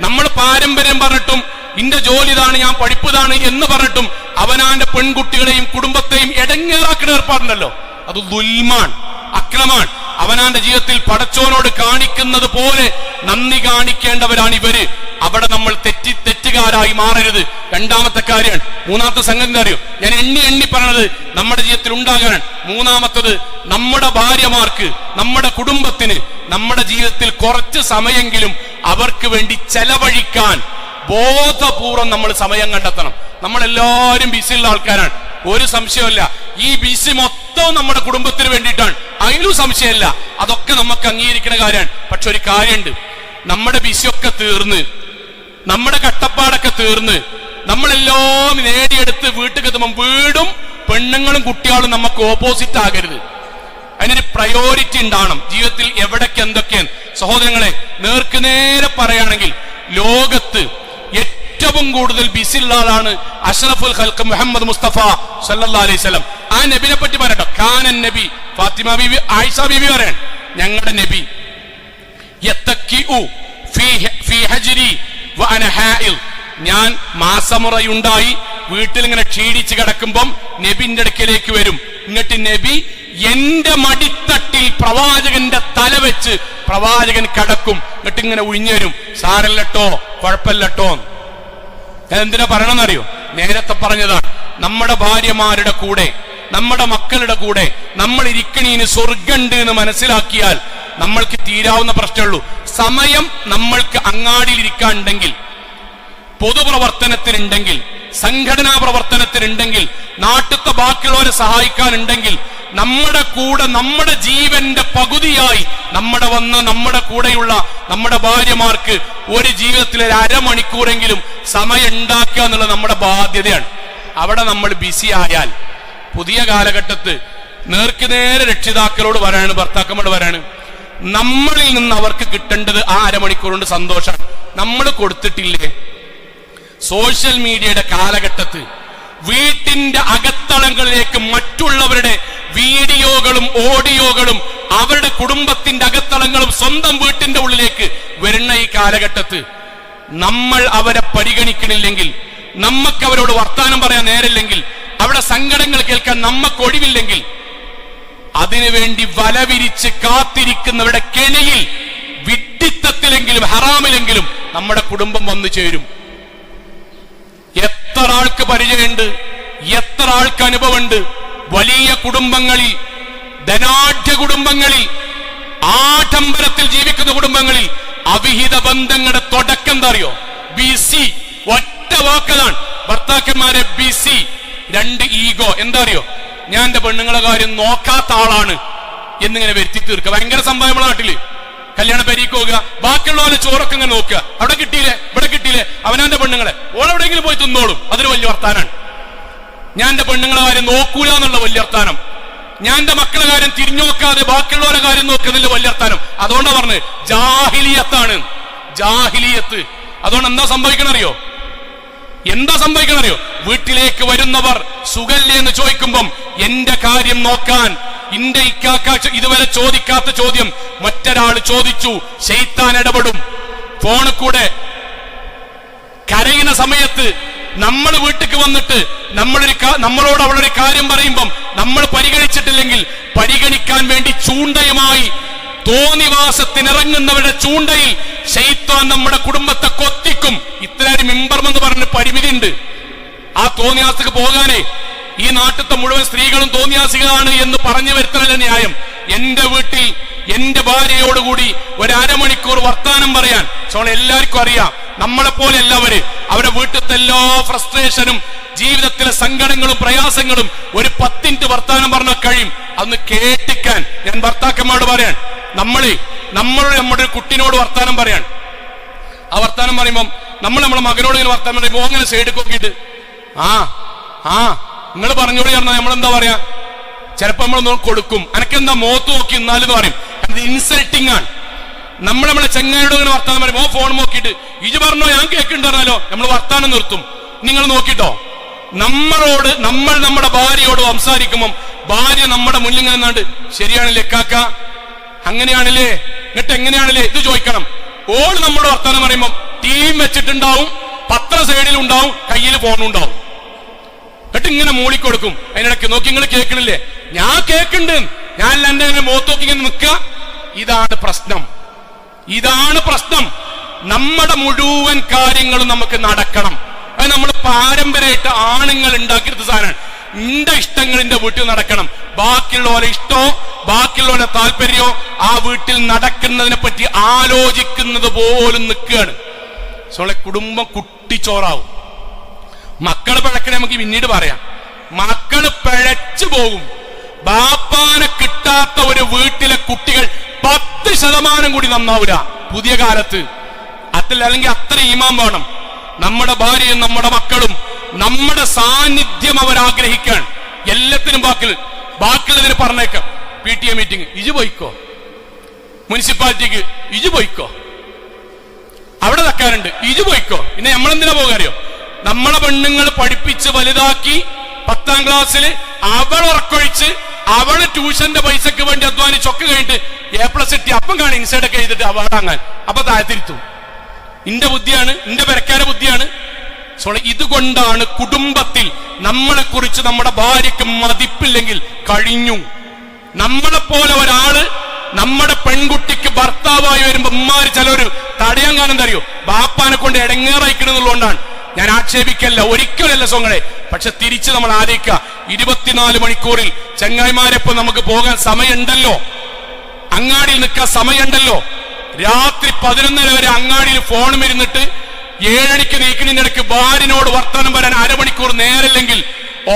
നമ്മൾ പാരമ്പര്യം പറഞ്ഞിട്ടും ഇന്റെ ജോലി ഇതാണ്, ഞാൻ പഠിപ്പതാണ് എന്ന് പറഞ്ഞിട്ടും അവനാന്റെ പെൺകുട്ടികളെയും കുടുംബത്തെയും എടങ്ങേറാക്കുന്ന ഏർപ്പാടുണ്ടല്ലോ, അത് ദുൽമാണ്, അക്രമാണ്. അവനാന്റെ ജീവിതത്തിൽ പടച്ചോനോട് കാണിക്കുന്നത് പോലെ നന്ദി കാണിക്കേണ്ടവരാണ് ഇവര്. അവിടെ നമ്മൾ തെറ്റുകാരായി മാറരുത്. രണ്ടാമത്തെ കാര്യമാണ്. മൂന്നാമത്തെ സംഗതി അറിയോ? ഞാൻ എണ്ണി പറഞ്ഞത് നമ്മുടെ ജീവിതത്തിൽ ഉണ്ടാകാനാണ്. മൂന്നാമത്തത്, നമ്മുടെ ഭാര്യമാർക്ക്, നമ്മുടെ കുടുംബത്തിന് നമ്മുടെ ജീവിതത്തിൽ കുറച്ച് സമയമെങ്കിലും അവർക്ക് വേണ്ടി ചെലവഴിക്കാൻ ബോധപൂർവം നമ്മൾ സമയം കണ്ടെത്തണം. നമ്മളെല്ലാവരും ബിസിയുള്ള ആൾക്കാരാണ്, ഒരു സംശയമല്ല. ഈ ബിസി മൊത്തം നമ്മുടെ കുടുംബത്തിന് വേണ്ടിയിട്ടാണ്, അതിലും സംശയമല്ല. അതൊക്കെ നമുക്ക് അംഗീകരിക്കുന്ന കാര്യമാണ്. പക്ഷെ ഒരു കാര്യമുണ്ട്, നമ്മുടെ ബിസിയൊക്കെ തീർന്ന്, നമ്മുടെ കട്ടപ്പാടൊക്കെ തീർന്ന്, നമ്മളെല്ലാം നേടിയെടുത്ത് വീട്ടിൽ എത്തുമ്പോൾ വീടും പെണ്ണുങ്ങളും കുട്ടികളും നമുക്ക് ഓപ്പോസിറ്റ് ആകരുത്. അതിനൊരു പ്രയോറിറ്റി ഉണ്ടാവണം ജീവിതത്തിൽ. എവിടേക്ക് എന്തൊക്കെയാണ് സഹോദരങ്ങളെ, നേർക്ക് നേരെ പറയുകയാണെങ്കിൽ ലോകത്ത് ഏറ്റവും കൂടുതൽ ബിസിയുള്ള ആളാണ് അഷ്റഫുൽ ഖൽഖ് മുഹമ്മദ് മുസ്തഫ സല്ലല്ലാഹു അലൈഹി വസല്ലം. ആ നബിനെ പറ്റി പറയട്ടോ. കാനൻ നബി, ഫാത്തിമ ബീവി, ആയിഷ ബീവി പറയാൻ, ഞങ്ങളുടെ നബി യത്തഖിഉ ഫീ ഹജ്രി വഅന ഹാഇൽ, ഞാൻ മാസമുറയുണ്ടായി വീട്ടിൽ ഇങ്ങനെ ക്ഷീണിച്ച് കിടക്കുമ്പം നബിന്റെ അടുക്കലേക്ക് വരും. എന്നിട്ട് നബി എന്റെ മടിത്തട്ടിൽ പ്രവാചകന്റെ തല വെച്ച് പ്രവാചകൻ കിടക്കും. എന്നിട്ട് ഇങ്ങനെ ഒഴിഞ്ഞു വരും, സാരല്ലട്ടോ, കുഴപ്പമില്ലട്ടോ. എന്തിനാ പറയണമെന്നറിയോ? നേരത്തെ പറഞ്ഞതാണ്, നമ്മുടെ ഭാര്യമാരുടെ കൂടെ, നമ്മുടെ മക്കളുടെ കൂടെ നമ്മൾ ഇരിക്കണീന് സ്വർഗമുണ്ട് എന്ന് മനസ്സിലാക്കിയാൽ നമ്മൾക്ക് തീരാവുന്ന പ്രശ്നമുള്ളൂ. സമയം നമ്മൾക്ക് അങ്ങാടിയിൽ ഇരിക്കാനുണ്ടെങ്കിൽ, പൊതുപ്രവർത്തനത്തിനുണ്ടെങ്കിൽ, സംഘടനാ പ്രവർത്തനത്തിനുണ്ടെങ്കിൽ, നാട്ടിലത്തെ ബാക്കിയുള്ളവരെ സഹായിക്കാനുണ്ടെങ്കിൽ, നമ്മുടെ കൂടെ നമ്മുടെ ജീവന്റെ പകുതിയായി നമ്മുടെ കൂടെയുള്ള നമ്മുടെ ഭാര്യമാർക്ക് ഒരു ജീവിതത്തിൽ ഒരു അരമണിക്കൂറെങ്കിലും സമയം ഉണ്ടാക്കുക എന്നുള്ളത് നമ്മുടെ ബാധ്യതയാണ്. അവിടെ നമ്മൾ ബിസി ആയാൽ, പുതിയ കാലഘട്ടത്ത് നേർക്ക് നേരെ രക്ഷിതാക്കളോട് വരാണ്, ഭർത്താക്കന്മാരോട് വരാണ്, നമ്മളിൽ നിന്ന് അവർക്ക് കിട്ടേണ്ടത് ആ അരമണിക്കൂർ കൊണ്ട് സന്തോഷമാണ്. നമ്മൾ കൊടുത്തിട്ടില്ലേ? സോഷ്യൽ മീഡിയയുടെ കാലഘട്ടത്ത് വീട്ടിന്റെ അകത്തളങ്ങളിലേക്ക് മറ്റുള്ളവരുടെ വീഡിയോകളും ഓഡിയോകളും അവരുടെ കുടുംബത്തിന്റെ അകത്തളങ്ങളും സ്വന്തം വീട്ടിന്റെ ഉള്ളിലേക്ക് വരുന്ന ഈ കാലഘട്ടത്ത് നമ്മൾ അവരെ പരിഗണിക്കണില്ലെങ്കിൽ, നമുക്ക് അവരോട് വർത്താനം പറയാൻ നേരില്ലെങ്കിൽ, അവിടെ സങ്കടങ്ങൾ കേൾക്കാൻ നമുക്ക് ഒഴിവില്ലെങ്കിൽ, അതിനുവേണ്ടി വലവിരിച്ച് കാത്തിരിക്കുന്നവരുടെ കെണിയിൽ, വിഡ്ഢിത്തത്തിലെങ്കിലും ഹറാമിലെങ്കിലും നമ്മുടെ കുടുംബം വന്നു ചേരും. എത്ര ആൾക്ക് പരിചയമുണ്ട്, എത്ര ആൾക്ക് അനുഭവമുണ്ട്. വലിയ കുടുംബങ്ങളിൽ, ധനാഢ്യ കുടുംബങ്ങളിൽ, ആഡംബരത്തിൽ ജീവിക്കുന്ന കുടുംബങ്ങളിൽ അവിഹിത ബന്ധങ്ങളുടെ തുടക്കം എന്താ അറിയോ? ബിസി. ഒറ്റ വാക്കതാണ്, ഭർത്താക്കന്മാരെ ബിസി. രണ്ട് ഈഗോ. എന്താ അറിയോ? ഞാൻ എന്റെ പെണ്ണുങ്ങളെ കാര്യം നോക്കാത്ത ആളാണ് എന്നിങ്ങനെ വരുത്തി തീർക്കുക. ഭയങ്കര സംഭവം നമ്മളെ നാട്ടില്. കല്യാണ പരിക്ക് പോകുക, ബാക്കിയുള്ളവരെ ചോറൊക്കെ ഇങ്ങനെ നോക്കുക, അവിടെ കിട്ടിയില്ലേ, ഇവിടെ കിട്ടിയില്ലേ, അവനാന്റെ പെണ്ണുങ്ങളെ ഓളെവിടെയെങ്കിലും പോയി തിന്നോളും, അതൊരു വലിയ വർത്താനാണ്. ഞാൻ എന്റെ പെണ്ണുങ്ങളെ കാര്യം നോക്കൂല എന്നുള്ള വലിയ വർത്താനം. ഞാൻ എന്റെ മക്കളെ കാര്യം തിരിഞ്ഞു നോക്കാതെ ബാക്കിയുള്ളവരെ കാര്യം നോക്കുന്നതിൽ വലിയ വർത്താനം. അതുകൊണ്ടാ പറഞ്ഞത് ജാഹിലിയത്താണ്, ജാഹിലിയത്ത്. അതുകൊണ്ട് എന്താ സംഭവിക്കണറിയോ? എന്താ സംഭവിക്കണറിയോ? വീട്ടിലേക്ക് വരുന്നവർ സുഖല്ലേ എന്ന് ചോദിക്കുമ്പം എന്റെ കാര്യം നോക്കാൻ എന്റെ ഇക്കാക്ക ഇതുവരെ ചോദിക്കാത്ത ചോദ്യം മറ്റൊരാൾ ചോദിച്ചു. ശൈത്താൻ ഇടപെടും. ഫോണിൽ കൂടെ കരയുന്ന സമയത്ത് നമ്മൾ വീട്ടിലേക്ക് വന്നിട്ട് നമ്മളോട് അവളൊരു കാര്യം പറയുമ്പം നമ്മൾ പരിഗണിച്ചിട്ടില്ലെങ്കിൽ പരിഗണിക്കാൻ വേണ്ടി ചൂണ്ടയുമായി തോന്നിവാസത്തിനിറങ്ങുന്നവരുടെ ചൂണ്ടയിൽ ശൈത്താൻ നമ്മുടെ കുടുംബത്തെ കൊത്തിക്കും. ഇത്രയൊരു മിമ്പർമെന്ന് പറഞ്ഞ പരിമിതി ഉണ്ട്. ആ തോന്നിയാസക്ക് പോകാനേ ഈ നാട്ടിലത്തെ മുഴുവൻ സ്ത്രീകളും തോന്നിയാസികളാണ് എന്ന് പറഞ്ഞു വരുത്തണല്ല ന്യായം. എന്റെ വീട്ടിൽ എന്റെ ഭാര്യയോടുകൂടി ഒരു അരമണിക്കൂർ വർത്താനം പറയാൻ എല്ലാവർക്കും അറിയാം. നമ്മളെപ്പോലെ എല്ലാവരും അവരുടെ വീട്ടിലത്തെ എല്ലാ ഫ്രസ്ട്രേഷനും ജീവിതത്തിലെ സങ്കടങ്ങളും പ്രയാസങ്ങളും ഒരു 10 മിനിറ്റ് വർത്താനം പറഞ്ഞാൽ കഴിയും. അന്ന് കേട്ടിക്കാൻ ഞാൻ ഭർത്താക്കന്മാരോട് പറയാൻ, നമ്മുടെ കുട്ടിനോട് വർത്താനം പറയാൻ. ആ വർത്താനം പറയുമ്പം നമ്മളെ മകനോട് ഇങ്ങനെ വർത്താനം പറയുമ്പോ അങ്ങനെ സൈഡ് നോക്കിയിട്ട് നിങ്ങൾ പറഞ്ഞോളി പറഞ്ഞാൽ നമ്മളെന്താ പറയാ, ചിലപ്പോ നമ്മൾ കൊടുക്കും. അനക്കെന്താ മോത്ത് നോക്കി എന്നാലും പറയും. അത് ഇൻസൾട്ടിങ് ആണ്. നമ്മളെ ചെങ്ങാനോട് ഇങ്ങനെ വർത്താനം പറയും. ഫോൺ നോക്കിയിട്ട് ഇജ് പറഞ്ഞോ ഞാൻ കേൾക്കുന്നുണ്ടല്ലോ, നമ്മൾ വർത്താനം നിർത്തും. നിങ്ങൾ നോക്കിട്ടോ, നമ്മൾ നമ്മുടെ ഭാര്യയോട് സംസാരിക്കുമ്പം ഭാര്യ നമ്മുടെ മുന്നിൽ നിന്നാണ്ട് ശരിയാണല്ലേ കാക്ക, അങ്ങനെയാണല്ലേ, എന്നിട്ട് എങ്ങനെയാണല്ലേ ഇത് ചോദിക്കണം. ഓള് നമ്മുടെ വർത്താനം പറയുമ്പം ടീം വെച്ചിട്ടുണ്ടാവും, പത്ര സൈഡിലുണ്ടാവും, കയ്യിൽ ഫോണുണ്ടാവും. എന്നിട്ട് ഇങ്ങനെ മൂളിക്കൊടുക്കും. അതിനിടയ്ക്ക് നോക്കി നിങ്ങൾ കേൾക്കണില്ലേ, ഞാൻ കേൾക്കുന്നുണ്ട്, ഞാൻ എന്റെ ഇങ്ങനെ മുഖത്ത് നോക്കി ഇങ്ങനെ നിൽക്കുക. ഇതാണ് പ്രശ്നം. നമ്മുടെ മുഴുവൻ കാര്യങ്ങളും നമുക്ക് നടക്കണം. അത് നമ്മൾ പാരമ്പര്യമായിട്ട് ആണുങ്ങൾ ഉണ്ടാക്കിയെടുത്ത സാധനമാണ്. എന്റെ ഇഷ്ടങ്ങൾ എന്റെ വീട്ടിൽ നടക്കണം. ബാക്കിയുള്ളവരെ ഇഷ്ടമോ ബാക്കിയുള്ളവരെ താല്പര്യമോ ആ വീട്ടിൽ നടക്കുന്നതിനെ പറ്റി ആലോചിക്കുന്നത് പോലും നിൽക്കുകയാണ്. കുടുംബം കുട്ടിച്ചോറാവും. മക്കള് പിഴക്കണേ നമുക്ക് പിന്നീട് പറയാം. മക്കള് പിഴച്ചു പോകും. ബാപ്പാനെ കിട്ടാത്ത ഒരു വീട്ടിലെ കുട്ടികൾ 10% കൂടി നന്നാവില്ല പുതിയ കാലത്ത്. അല്ലെങ്കിൽ അത്ര ഈമാൻ വേണം. നമ്മുടെ ഭാര്യയും നമ്മുടെ മക്കളും നമ്മുടെ സാന്നിധ്യം അവരാഗ്രഹിക്കാൻ എല്ലാത്തിനും ബാക്കിയുള്ളതിന് പറഞ്ഞേക്കാം. PTA മീറ്റിംഗ് ഇജ് പോയിക്കോ, മുനിസിപ്പാലിറ്റിക്ക് ഇജ് പോയിക്കോ, അവിടെ തക്കാറുണ്ട് ഇജ് പോയിക്കോ. പിന്നെ നമ്മളെന്തിനാ പോകാറിയോ? നമ്മളെ പെണ്ണുങ്ങൾ പഠിപ്പിച്ച് വലുതാക്കി 10ാം ക്ലാസ്സിൽ അവൾ ഉറക്കൊഴിച്ച് അവള് ട്യൂഷന്റെ പൈസക്ക് വേണ്ടി അധ്വാനിച്ചൊക്കെ കഴിഞ്ഞിട്ട് A+ കിട്ടി. അപ്പം കാണും ഇൻസൈഡൊക്കെ ചെയ്തിട്ട് അവാർഡാങ്ങാൻ. അപ്പൊ താഴ്ത്തിരുത്തും. ഇന്റെ ബുദ്ധിയാണ്, ഇന്റെ പെരക്കാരെ ബുദ്ധിയാണ്. ഇതുകൊണ്ടാണ് കുടുംബത്തിൽ നമ്മളെ കുറിച്ച് നമ്മുടെ ഭാര്യക്ക് മതിപ്പില്ലെങ്കിൽ കഴിഞ്ഞു. നമ്മളെപ്പോലെ ഒരാള് നമ്മുടെ പെൺകുട്ടിക്ക് ഭർത്താവായി വരുമ്പോ ഉമ്മാര് ചിലര് തടയാൻ കാരണം എന്താ അറിയോ? ബാപ്പാനെ കൊണ്ട് ഇടങ്ങേറായിക്കണെന്നുള്ളതുകൊണ്ടാണ്. ഞാൻ ആക്ഷേപിക്കല്ല, ഒരിക്കലല്ല സോങ്ങളെ. പക്ഷെ തിരിച്ച് നമ്മൾ ആലോചിക്കുക, 24 മണിക്കൂറിൽ ചങ്ങായിമാരെപ്പോ നമുക്ക് പോകാൻ സമയമുണ്ടല്ലോ, അങ്ങാടിയിൽ നിൽക്കാൻ സമയമുണ്ടല്ലോ. രാത്രി 11 വരെ അങ്ങാടിയിൽ ഫോണും ഇരുന്നിട്ട് 7 മണിക്ക് നീക്കുന്നതിനിടയ്ക്ക് ഭാര്യനോട് വർത്തമാനം വരാൻ അരമണിക്കൂർ നേരല്ലെങ്കിൽ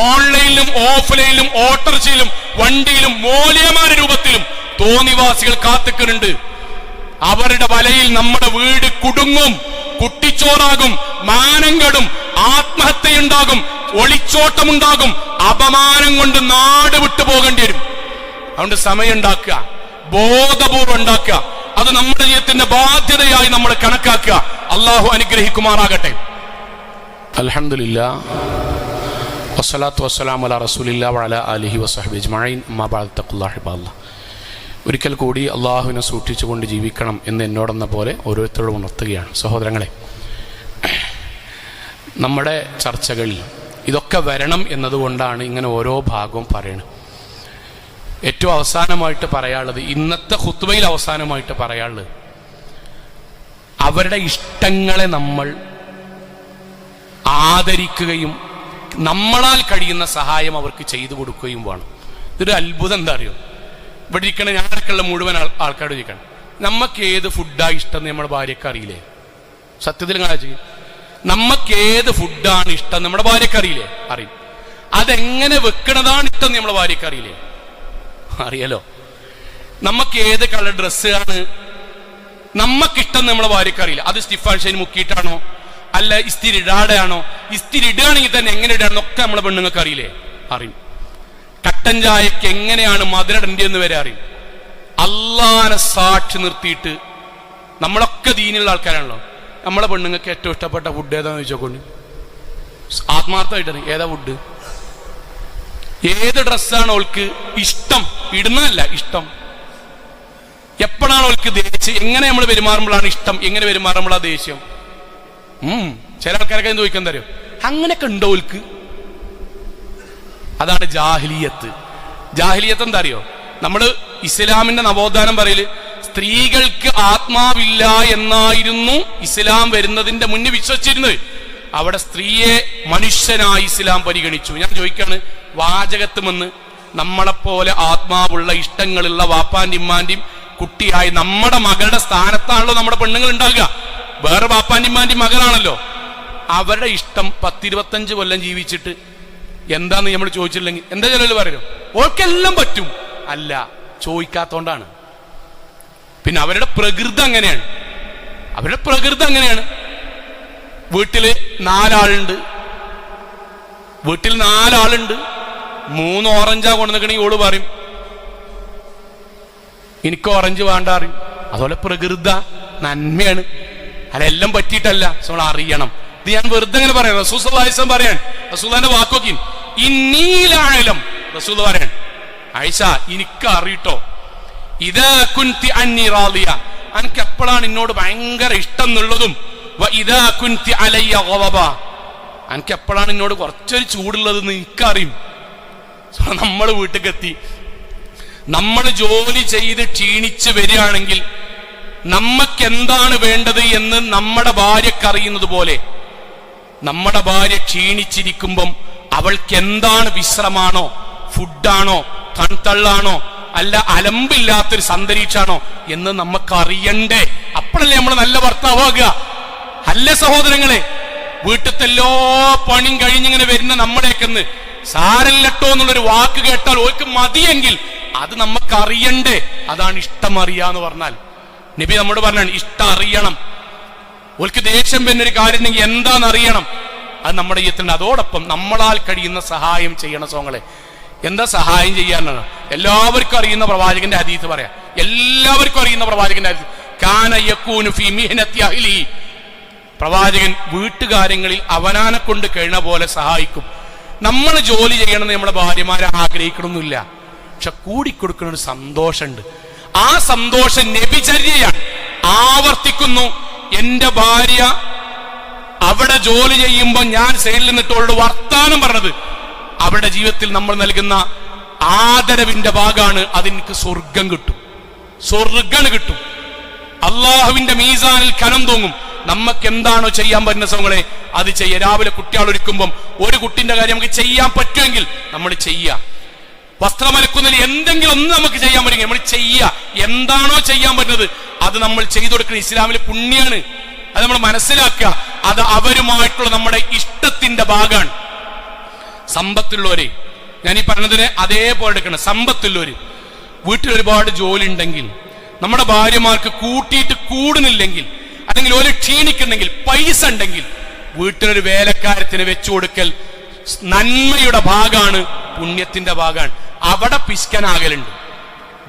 ഓൺലൈനിലും ഓഫ്ലൈനിലും ഓട്ടോറിക്ഷയിലും വണ്ടിയിലും മൂല്യമാന രൂപത്തിലും തോന്നിവാസികൾ കാത്തുക്കുന്നുണ്ട്. അവരുടെ വലയിൽ നമ്മുടെ വീട് കുടുങ്ങും, കുട്ടിച്ചോറാകും, മാനങ്കടും, ആത്മഹത്യയുണ്ടാകും, ഒളിച്ചോട്ടമുണ്ടാകും, അപമാനം കൊണ്ട് നാട് വിട്ടു പോകേണ്ടി വരും. അതുകൊണ്ട് സമയം ഉണ്ടാക്കുക, ബോധപൂർവ്വം ഉണ്ടാക്കുക. അത് നമ്മുടെ ജീവിതത്തിന്റെ ബാധ്യതയായി നമ്മൾ കണക്കാക്കുക. അള്ളാഹു അനുഗ്രഹിക്കുമാറാകട്ടെ. അൽഹംദുലില്ലാഹ് വസ്സലാത്തു വസ്സലാമു അലാ റസൂലില്ലാഹി വഅലാ ആലിഹി വസഹ്ബിഹി അജ്മഈൻ. അമ്മാ ബഅദ് തഖ്വല്ലാഹി ഇബാദല്ലാഹ്. ഒരിക്കൽ കൂടി അള്ളാഹുവിനെ സൂക്ഷിച്ചുകൊണ്ട് ജീവിക്കണം എന്ന് എന്നോടെന്ന പോലെ ഓരോരുത്തരോടും ഉണർത്തുകയാണ്. സഹോദരങ്ങളെ, നമ്മുടെ ചർച്ചകളിൽ ഇതൊക്കെ വരണം എന്നതുകൊണ്ടാണ് ഇങ്ങനെ ഓരോ ഭാഗവും പറയുന്നത്. ഏറ്റവും അവസാനമായിട്ട് പറയാനുള്ളത്, ഇന്നത്തെ ഖുത്ബയിൽ അവസാനമായിട്ട് പറയാനുള്ളത്, അവരുടെ ഇഷ്ടങ്ങളെ നമ്മൾ ആദരിക്കുകയും നമ്മളാൽ കഴിയുന്ന സഹായം അവർക്ക് ചെയ്തു കൊടുക്കുകയും വേണം. ഇതൊരു അത്ഭുതം എന്താ അറിയോ? ഇവിടെ ഇരിക്കണ ഞാനൊക്കെയുള്ള മുഴുവൻ ആൾക്കാരോട് ചോദിക്കണം, നമുക്ക് ഏത് ഫുഡാണ് ഇഷ്ടം നമ്മുടെ ഭാര്യക്ക് അറിയില്ലേ? സത്യത്തിൽ കാണിച്ചു, നമുക്ക് ഏത് ഫുഡാണ് ഇഷ്ടം നമ്മുടെ ഭാര്യക്ക് അറിയില്ലേ? അറിയും. അതെങ്ങനെ വെക്കണതാണ് ഇഷ്ടം നമ്മുടെ ഭാര്യക്ക് അറിയില്ലേ? അറിയാലോ. നമുക്ക് ഏത് കളർ ഡ്രസ്സാണ് നമുക്കിഷ്ടം നമ്മളെ ഭാര്യക്ക് അറിയില്ല. അത് സ്റ്റിഫാൻ ഷൈൻ മുക്കിയിട്ടാണോ അല്ല ഇസ്തിരി ഇടാടെയാണോ? ഇസ്തിരി ഇടുകയാണെങ്കിൽ തന്നെ എങ്ങനെ ഇടാണെന്നൊക്കെ നമ്മളെ പെണ്ണുങ്ങൾക്ക് അറിയില്ലേ? അറിയും. കട്ടൻ ചായക്ക് എങ്ങനെയാണ് മധുരടേണ്ടതെന്ന് വരെ അറിയും. അള്ളാനെ സാക്ഷി നിർത്തിയിട്ട് നമ്മളൊക്കെ ദീനുള്ള ആൾക്കാരാണല്ലോ. നമ്മളെ പെണ്ണുങ്ങൾക്ക് ഏറ്റവും ഇഷ്ടപ്പെട്ട ഫുഡ് ഏതാന്ന് ചോദിച്ചോക്കൊണ്ട് ആത്മാർത്ഥമായിട്ടാണ്. ഏതാ വുഡ്, ഏത് ഡ്രസ്സാണ് ഓൾക്ക് ഇഷ്ടം, ഇടുന്നതല്ല ഇഷ്ടം. എപ്പോഴാണ് ഓൾക്ക് ദേഷ്യം, എങ്ങനെ നമ്മൾ പെരുമാറുമ്പോഴാണ് ഇഷ്ടം, എങ്ങനെ പെരുമാറുമ്പോഴാണ് ദേഷ്യം. ചില ആൾക്കാരൊക്കെ ചോദിക്കാൻ തരും, അങ്ങനെയൊക്കെ ഉണ്ടോ ഓൾക്ക്? അതാണ് ജാഹിലിയത്ത്. ജാഹിലിയത്ത് എന്താ അറിയോ? നമ്മള് ഇസ്ലാമിന്റെ നവോത്ഥാനം പറയല് സ്ത്രീകൾക്ക് ആത്മാവില്ല എന്നായിരുന്നു ഇസ്ലാം വരുന്നതിന്റെ മുന്നേ വിശ്വസിച്ചിരുന്നത്. അവിടെ സ്ത്രീയെ മനുഷ്യനായി ഇസ്ലാം പരിഗണിച്ചു. ഞാൻ ചോദിക്കാണ്, വാചകത്തുമെന്ന് നമ്മളെപ്പോലെ ആത്മാവുള്ള ഇഷ്ടങ്ങളുള്ള വാപ്പാന്റെയും ഇമ്മാന്റെയും കുട്ടിയായി നമ്മുടെ മകളുടെ സ്ഥാനത്താണല്ലോ നമ്മുടെ പെണ്ണുങ്ങൾ ഉണ്ടാകുക. വേറെ വാപ്പാന്റെയും ഇമ്മാന്റെയും മകളാണല്ലോ. അവരുടെ ഇഷ്ടം 10-25 കൊല്ലം ജീവിച്ചിട്ട് എന്താന്ന് നമ്മൾ ചോദിച്ചില്ലെങ്കിൽ എന്താ ചിലര് പറയും, ഓർക്കെല്ലാം പറ്റും. അല്ല, ചോദിക്കാത്തോണ്ടാണ്. പിന്നെ അവരുടെ പ്രകൃതി അങ്ങനെയാണ്. അവരുടെ പ്രകൃതി അങ്ങനെയാണ്. വീട്ടില് 4 ആളുണ്ട്, 3 ഓറഞ്ചാ കൊണ്ടുവന്നിക്കണെങ്കിൽ ഓള് പറയും എനിക്ക് ഓറഞ്ച് വേണ്ട അറിയും. അതുപോലെ പ്രകൃതി നന്മയാണ്. അതെല്ലാം പറ്റിയിട്ടല്ല, നമ്മൾ അറിയണം. ഇത് ഞാൻ വെറുതെ അങ്ങനെ പറയാം. റസൂൽ സല്ലല്ലാഹു അലൈഹി വസല്ലം പറയാൻ, റസൂലിന്റെ വാക്കോക്കി ഇന്നീലാഴലം റസൂൽ പറയാൻ, ആയിഷ എനിക്ക് അറിയിട്ടോ, ഇദാ കുൻതി അന്നി റാദിയ, എനിക്ക് എപ്പോഴാണ് എന്നോട് ഭയങ്കര ഇഷ്ടം എന്നുള്ളതും, ഇദാ കുൻതി അലയ്യ ഗളബ, എനിക്ക് എപ്പോഴാണ് എന്നോട് കുറച്ചൊരു ചൂടുള്ളതെന്ന് എനിക്കറിയും. നമ്മൾ വീട്ടിലെത്തി നമ്മൾ ജോലി ചെയ്ത് ക്ഷീണിച്ച് വരികയാണെങ്കിൽ നമുക്ക് എന്താണ് വേണ്ടത് എന്ന് നമ്മുടെ ഭാര്യക്ക് അറിയുന്നത് പോലെ നമ്മുടെ ഭാര്യ ക്ഷീണിച്ചിരിക്കുമ്പം അവൾക്ക് എന്താണ് വിശ്രമാണോ, ഫുഡാണോ, തൺതള്ളാണോ, അല്ല അലമ്പില്ലാത്തൊരു അന്തരീക്ഷാണോ എന്ന് നമുക്ക് അറിയണ്ടേ? അപ്പോഴല്ലേ നമ്മൾ നല്ല ഭർത്താവാകുക. അല്ല സഹോദരങ്ങളെ, വീട്ടിലത്തെ എല്ലാ പണിയും കഴിഞ്ഞിങ്ങനെ വരുന്ന നമ്മുടെയൊക്കെ സാരല്ലട്ടോ എന്നുള്ളൊരു വാക്ക് കേട്ടാൽ ഓർക്ക് മതിയെങ്കിൽ അത് നമുക്ക് അറിയണ്ടേ? അതാണ് ഇഷ്ടം അറിയാന്ന് പറഞ്ഞാൽ. നബി നമ്മോട് പറഞ്ഞാണ് ഇഷ്ടം അറിയണം. ഓൾക്ക് ദേഷ്യം വരുന്നൊരു കാര്യം ഉണ്ടെങ്കിൽ എന്താണെന്ന് അറിയണം. അത് നമ്മുടെ ജീവിതത്തിലുണ്ട്. അതോടൊപ്പം നമ്മളാൽ കഴിയുന്ന സഹായം ചെയ്യണം. സോങ്ങളെ, എന്താ സഹായം ചെയ്യാനാണ്? എല്ലാവർക്കും അറിയുന്ന പ്രവാചകന്റെ ഹദീസ് പറയാം. എല്ലാവർക്കും അറിയുന്ന പ്രവാചകന്റെ ഹദീസ്, കാന യകൂനു ഫീ മിഹ്നത്തി അഹ്ലി, പ്രവാചകൻ വീട്ടുകാര്യങ്ങളിൽ അവനാനെ കൊണ്ട് കഴിയുന്ന പോലെ സഹായിക്കും. നമ്മൾ ജോലി ചെയ്യണമെന്ന് നമ്മുടെ ഭാര്യമാരെ ആഗ്രഹിക്കണമെന്നില്ല, പക്ഷെ കൂടിക്കൊടുക്കുന്ന ഒരു സന്തോഷമുണ്ട്. ആ സന്തോഷം നബിചര്യയാണ്. ആവർത്തിക്കുന്നു, എന്റെ ഭാര്യ അവിടെ ജോലി ചെയ്യുമ്പോൾ ഞാൻ സൈഡിൽ നിന്നിട്ട് അവളുടെ വർത്താനം പറഞ്ഞത് അവരുടെ ജീവിതത്തിൽ നമ്മൾ നൽകുന്ന ആദരവിന്റെ ഭാഗമാണ്. അതെനിക്ക് സ്വർഗം കിട്ടും, സ്വർഗം കിട്ടും. അള്ളാഹുവിന്റെ മീസാനിൽ കനം തോന്നും. നമുക്ക് എന്താണോ ചെയ്യാൻ പറ്റുന്ന സമയങ്ങളെ അത് ചെയ്യുക. രാവിലെ കുട്ടികൾ ഒരുക്കുമ്പം ഒരു കുട്ടിന്റെ കാര്യം നമുക്ക് ചെയ്യാൻ പറ്റുമെങ്കിൽ നമ്മൾ ചെയ്യുക. വസ്ത്രമലക്കുന്നതിൽ എന്തെങ്കിലും ഒന്ന് നമുക്ക് ചെയ്യാൻ പറ്റുമെങ്കിൽ നമ്മൾ ചെയ്യുക. എന്താണോ ചെയ്യാൻ പറ്റുന്നത് അത് നമ്മൾ ചെയ്തു കൊടുക്കുന്ന ഇസ്ലാമിൽ പുണ്യാണ്. അത് നമ്മൾ മനസ്സിലാക്കുക. അത് അവരുമായിട്ടുള്ള നമ്മുടെ ഇഷ്ടത്തിന്റെ ഭാഗമാണ്. സമ്പത്തുള്ളവരെ, ഞാൻ ഈ പറഞ്ഞതിനെ അതേപോലെ എടുക്കണം. സമ്പത്തുള്ളവര്, വീട്ടിൽ ഒരുപാട് ജോലി ഉണ്ടെങ്കിൽ, നമ്മുടെ ഭാര്യമാർക്ക് കൂട്ടിയിട്ട് കൂടുന്നില്ലെങ്കിൽ, അല്ലെങ്കിൽ ഒരു ക്ഷീണിക്കുന്നെങ്കിൽ, പൈസ ഉണ്ടെങ്കിൽ വീട്ടിലൊരു വേലക്കാരത്തിന് വെച്ചു കൊടുക്കൽ നന്മയുടെ ഭാഗമാണ്, പുണ്യത്തിന്റെ ഭാഗമാണ്. അവിടെ പിശുക്കനാകലുണ്ട്.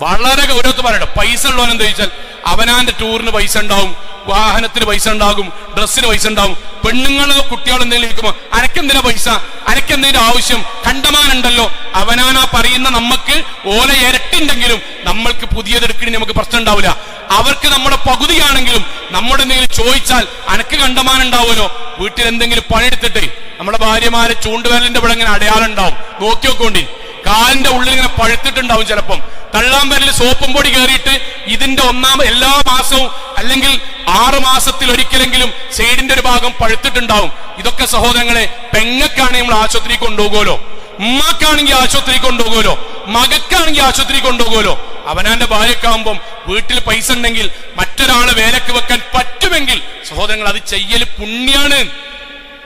വളരെ ഗൗരവത്തിൽ പറയട്ടെ. പൈസ ഉള്ളവനെന്താ ചോദിച്ചാൽ അവനാന്റെ ടൂറിന് പൈസ ഉണ്ടാവും, വാഹനത്തിന് പൈസ ഉണ്ടാകും, ഡ്രസ്സിന് പൈസ ഉണ്ടാവും. പെണ്ണുങ്ങളോ കുട്ടികളോ എന്തെങ്കിലും ഇരിക്കുമ്പോൾ അനക്കെന്തിനാ പൈസ, അനക്കെന്തിന്റെ ആവശ്യം, കണ്ടമാനുണ്ടല്ലോ. അവനാനാ പറയുന്ന നമുക്ക് ഓല ഇരട്ടിണ്ടെങ്കിലും നമ്മൾക്ക് പുതിയതെടുക്കണി നമുക്ക് പ്രശ്നം ഉണ്ടാവില്ല. അവർക്ക് നമ്മുടെ പകുതിയാണെങ്കിലും നമ്മുടെ എന്തെങ്കിലും ചോദിച്ചാൽ അനക്ക് കണ്ടമാനുണ്ടാവുമല്ലോ. വീട്ടിൽ എന്തെങ്കിലും പണിയെടുത്തിട്ട് നമ്മുടെ ഭാര്യമാരെ ചൂണ്ടുവേലിന്റെ ഇവിടെ ഇങ്ങനെ അടയാളം ഉണ്ടാവും, നോക്കി നോക്കോണ്ടി. കാലിന്റെ ഉള്ളിൽ ഇങ്ങനെ പഴുത്തിട്ടുണ്ടാവും. ചിലപ്പം തള്ളാൻ പേരിൽ സോപ്പും പൊടി കയറിയിട്ട് ഇതിന്റെ എല്ലാ മാസവും അല്ലെങ്കിൽ 6 മാസത്തിൽ ഒരിക്കലെങ്കിലും സൈഡിന്റെ ഒരു ഭാഗം പഴുത്തിട്ടുണ്ടാവും. ഇതൊക്കെ സഹോദരങ്ങളെ, പെങ്ങക്കാണെങ്കിൽ നമ്മൾ ആശുപത്രി കൊണ്ടുപോകുമല്ലോ, ഉമ്മാക്കാണെങ്കിൽ ആശുപത്രി കൊണ്ടുപോകുമല്ലോ, മകക്കാണെങ്കിൽ ആശുപത്രി കൊണ്ടുപോകുമല്ലോ. അവനാന്റെ ഭാര്യക്കാവുമ്പം വീട്ടിൽ പൈസ ഉണ്ടെങ്കിൽ മറ്റൊരാളെ വേലക്ക് വെക്കാൻ പറ്റുമെങ്കിൽ സഹോദരങ്ങൾ അത് ചെയ്യൽ പുണ്യാണ്.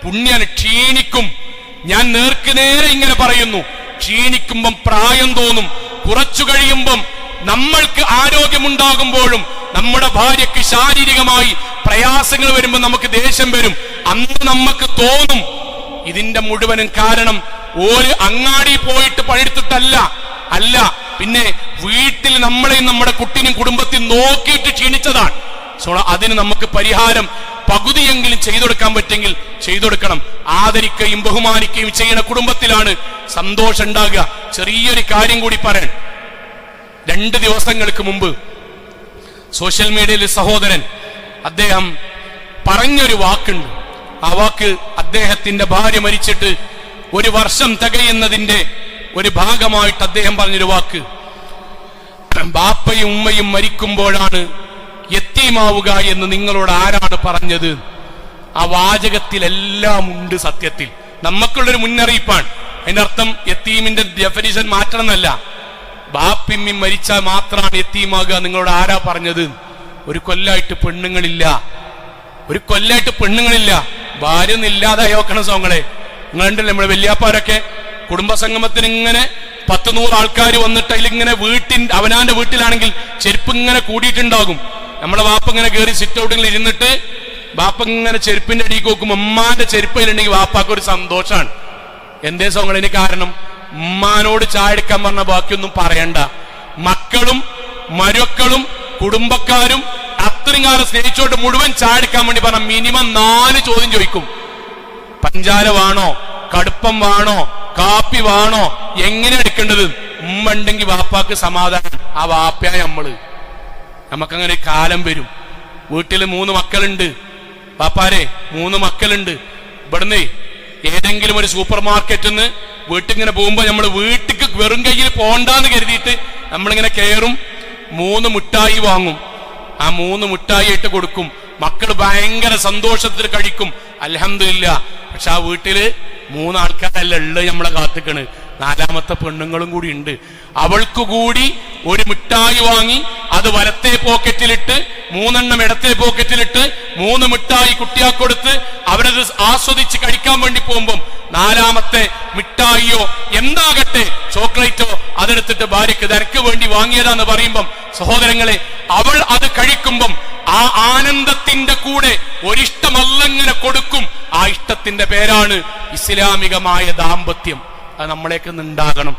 പുണ്യാണ്. ക്ഷീണിക്കും. ഞാൻ നേർക്കുനേരെ ഇങ്ങനെ പറയുന്നു, ക്ഷീണിക്കുമ്പം പ്രായം തോന്നും. കുറച്ചു കഴിയുമ്പം നമ്മൾക്ക് ആരോഗ്യമുണ്ടാകുമ്പോഴും നമ്മുടെ ഭാര്യയ്ക്ക് ശാരീരികമായി പ്രയാസങ്ങൾ വരുമ്പോൾ നമുക്ക് ദേഷ്യം വരും. അന്ന് നമുക്ക് തോന്നും ഇതിന്റെ മുഴുവനും കാരണം ഒരു അങ്ങാടി പോയിട്ട് പണിയെടുത്തിട്ടല്ല, അല്ല, പിന്നെ വീട്ടിൽ നമ്മളെയും നമ്മുടെ കുട്ടിനും കുടുംബത്തിൽ നോക്കിയിട്ട് ക്ഷീണിച്ചതാണ്. അതിന് നമുക്ക് പരിഹാരം പകുതിയെങ്കിലും ചെയ്തൊടുക്കാൻ പറ്റെങ്കിൽ ചെയ്തൊടുക്കണം. ആദരിക്കുകയും ബഹുമാനിക്കുകയും ചെയ്യുന്ന കുടുംബത്തിലാണ് സന്തോഷം ഉണ്ടാകുക. ചെറിയൊരു കാര്യം കൂടി പറയാൻ, 2 ദിവസങ്ങൾക്ക് മുമ്പ് സോഷ്യൽ മീഡിയയിൽ സഹോദരൻ അദ്ദേഹം പറഞ്ഞൊരു വാക്കുണ്ട്. ആ വാക്ക് അദ്ദേഹത്തിന്റെ ഭാര്യ മരിച്ചിട്ട് 1 വർഷം തികയുന്നതിന്റെ ഒരു ഭാഗമായിട്ട് അദ്ദേഹം പറഞ്ഞൊരു വാക്ക്, ബാപ്പയും ഉമ്മയും മരിക്കുമ്പോഴാണ് യത്തീമാവുക എന്ന് നിങ്ങളോട് ആരാണ് പറഞ്ഞത്? ആ വാചകത്തിലെല്ലാം ഉണ്ട്. സത്യത്തിൽ നമുക്കുള്ളൊരു മുന്നറിയിപ്പാണ്. അതിന്റെ അർത്ഥം യത്തീമിന്റെ ഡെഫിനിഷൻ മാറ്റണം എന്നല്ല, ബാപ്പിമ്മയും മരിച്ചാൽ മാത്രമാണ് യത്തീമാകുക നിങ്ങളോട് ആരാ പറഞ്ഞത്? 1 കൊല്ലായിട്ട് പെണ്ണുങ്ങളില്ല, 1 കൊല്ലായിട്ട് പെണ്ണുങ്ങളില്ല. ഭാര്യ ഒന്നും ഇല്ലാതായി നോക്കണം സോങ്ങളെ. നിങ്ങളുണ്ടല്ലോ നമ്മുടെ വല്യാപ്പാരൊക്കെ കുടുംബസംഗമത്തിന് ഇങ്ങനെ 10-100 ആൾക്കാർ വന്നിട്ട് അതിലിങ്ങനെ അവനാന്റെ വീട്ടിലാണെങ്കിൽ ചെരുപ്പ് ഇങ്ങനെ കൂടിയിട്ടുണ്ടാകും. നമ്മളെ വാപ്പ ഇങ്ങനെ കയറി സിറ്റ് ഔട്ടിൽ ഇരുന്നിട്ട് ബാപ്പ ഇങ്ങനെ ചെരുപ്പിന്റെ അടിക്ക് നോക്കും. ഉമ്മാന്റെ ചെരുപ്പിലുണ്ടെങ്കിൽ വാപ്പാക്ക് ഒരു സന്തോഷമാണ്. എന്തേ സോങ്ങളതിന് കാരണം? ഉമ്മാനോട് ചായ എടുക്കാൻ പറഞ്ഞ ബാക്കിയൊന്നും പറയണ്ട. മക്കളും മരുക്കളും കുടുംബക്കാരും അത്രയും കാലം സ്നേഹിച്ചോട്ട് മുഴുവൻ ചായ എടുക്കാൻ വേണ്ടി പറഞ്ഞ മിനിമം 4 ചോദ്യം ചോദിക്കും. പഞ്ചാര വേണോ, കടുപ്പം വേണോ, കാപ്പി വേണോ, എങ്ങനെ എടുക്കേണ്ടത്? ഉമ്മ ഉണ്ടെങ്കിൽ വാപ്പാക്ക് സമാധാനം. ആ വാപ്പയായ നമുക്കങ്ങനെ കാലം വരും. വീട്ടിൽ 3 മക്കളുണ്ട്. വാപ്പാരെ 3 മക്കളുണ്ട്. ഇവിടുന്ന് ഏതെങ്കിലും ഒരു സൂപ്പർ മാർക്കറ്റിൽ നിന്ന് വീട്ടിങ്ങനെ പോകുമ്പോ നമ്മൾ വീട്ടിക്ക് വെറും കയ്യിൽ പോണ്ടാന്ന് കരുതിയിട്ട് നമ്മളിങ്ങനെ കയറും. 3 മിഠായി വാങ്ങും. ആ 3 മിഠായി ആയിട്ട് കൊടുക്കും. മക്കൾ ഭയങ്കര സന്തോഷത്തിൽ കഴിക്കും. അൽഹംദുലില്ലാ. പക്ഷെ ആ വീട്ടില് 3 ആൾക്കാരല്ല ഉള്ളത് നമ്മളെ കാത്തിക്കണ്. 4ാമത്തെ പെണ്ണുങ്ങളും കൂടി ഉണ്ട്. അവൾക്ക് കൂടി ഒരു മിഠായി വാങ്ങി അത് വലത്തെ പോക്കറ്റിലിട്ട് 3 ഇടത്തെ പോക്കറ്റിലിട്ട് 3 മിഠായി കുട്ടിയാക്ക് കൊടുത്ത് അവരത് ആസ്വദിച്ച് കഴിക്കാൻ വേണ്ടി പോകുമ്പം 4ാമത്തെ മിഠായിയോ എന്താകട്ടെ ചോക്ലേറ്റോ അതെടുത്തിട്ട് ഭാര്യക്ക് നിനക്ക് വേണ്ടി വാങ്ങിയതാന്ന് പറയുമ്പം സഹോദരങ്ങളെ, അവൾ അത് കഴിക്കുമ്പം ആ ആനന്ദത്തിന്റെ കൂടെ ഒരിഷ്ടമല്ലങ്ങനെ കൊടുക്കും. ആ ഇഷ്ടത്തിന്റെ പേരാണ് ഇസ്ലാമികമായ ദാമ്പത്യം. അത് നമ്മളേക്ക് ഉണ്ടാകണം.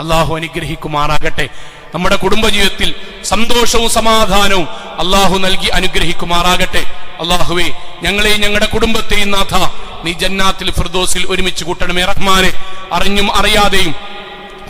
അള്ളാഹു അനുഗ്രഹിക്കുമാറാകട്ടെ. നമ്മുടെ കുടുംബജീവിതത്തിൽ സന്തോഷവും സമാധാനവും അള്ളാഹു നൽകി അനുഗ്രഹിക്കുമാറാകട്ടെ. അള്ളാഹുവേ, ഞങ്ങളെയും ഞങ്ങളുടെ കുടുംബത്തെയും നാഥ നീ ജന്നാത്തിൽ ഫിർദൗസിൽ ഒരുമിച്ച് കൂട്ടണമേ റഹ്മാനെ. അറിഞ്ഞും അറിയാതെയും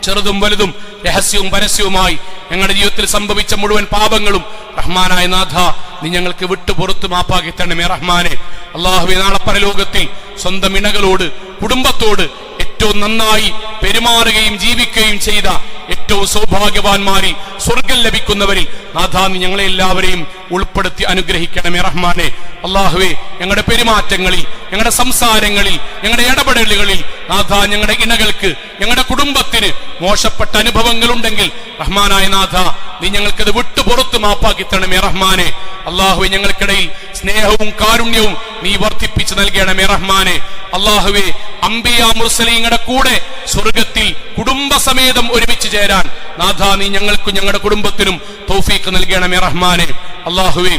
ചെറുതും വലുതും രഹസ്യവും പരസ്യവുമായി ഞങ്ങളുടെ ജീവിതത്തിൽ സംഭവിച്ച മുഴുവൻ പാപങ്ങളും റഹ്മാനായ നാഥ നീ ഞങ്ങൾക്ക് വിട്ടു പുറത്ത് മാപ്പാക്കി തരണമേ റഹ്മാനെ. അള്ളാഹുവേ, നാളെ പരലോകത്തിൽ സ്വന്തം ഇണകളോട് കുടുംബത്തോട് ഏറ്റവും നന്നായി പെരുമാറുകയും ജീവിക്കുകയും ചെയ്ത ഏറ്റവും സൗഭാഗ്യവാന്മാരിൽ സ്വർഗം ലഭിക്കുന്നവരിൽ നാഥാ നീ ഞങ്ങളെ എല്ലാവരെയും ഉൾപ്പെടുത്തി അനുഗ്രഹിക്കണമേ റഹ്മാനെ. അള്ളാഹുവേ, ഞങ്ങളുടെ പെരുമാറ്റങ്ങളിൽ, ഞങ്ങളുടെ സംസാരങ്ങളിൽ, ഞങ്ങളുടെ ഇടപെടലുകളിൽ നാഥാ ഞങ്ങളുടെ ഇണകൾക്ക്, ഞങ്ങളുടെ കുടുംബത്തിന് മോശപ്പെട്ട അനുഭവങ്ങൾ ഉണ്ടെങ്കിൽ റഹ്മാനായ നാഥ നീ ഞങ്ങൾക്കത് വിട്ടു പുറത്ത് മാപ്പാക്കി തരണമേ റഹ്മാനെ. അള്ളാഹുവെ, ഞങ്ങൾക്കിടയിൽ സ്നേഹവും കാരുണ്യവും നീ വർദ്ധിപ്പിച്ചു നൽകണമേ റഹ്മാനെ. അള്ളാഹുവെ, അംബിയാ മുർസലീങ്ങളുടെ കൂടെ സ്വർഗത്തിൽ കുടുംബസമേതം ഒരുമിച്ച് ചേരാൻ നാഥാ നീ ഞങ്ങൾക്കും ഞങ്ങളുടെ കുടുംബത്തിനും തൗഫീഖ് നൽകണമേ റഹ്മാനെ. അള്ളാഹുവെ,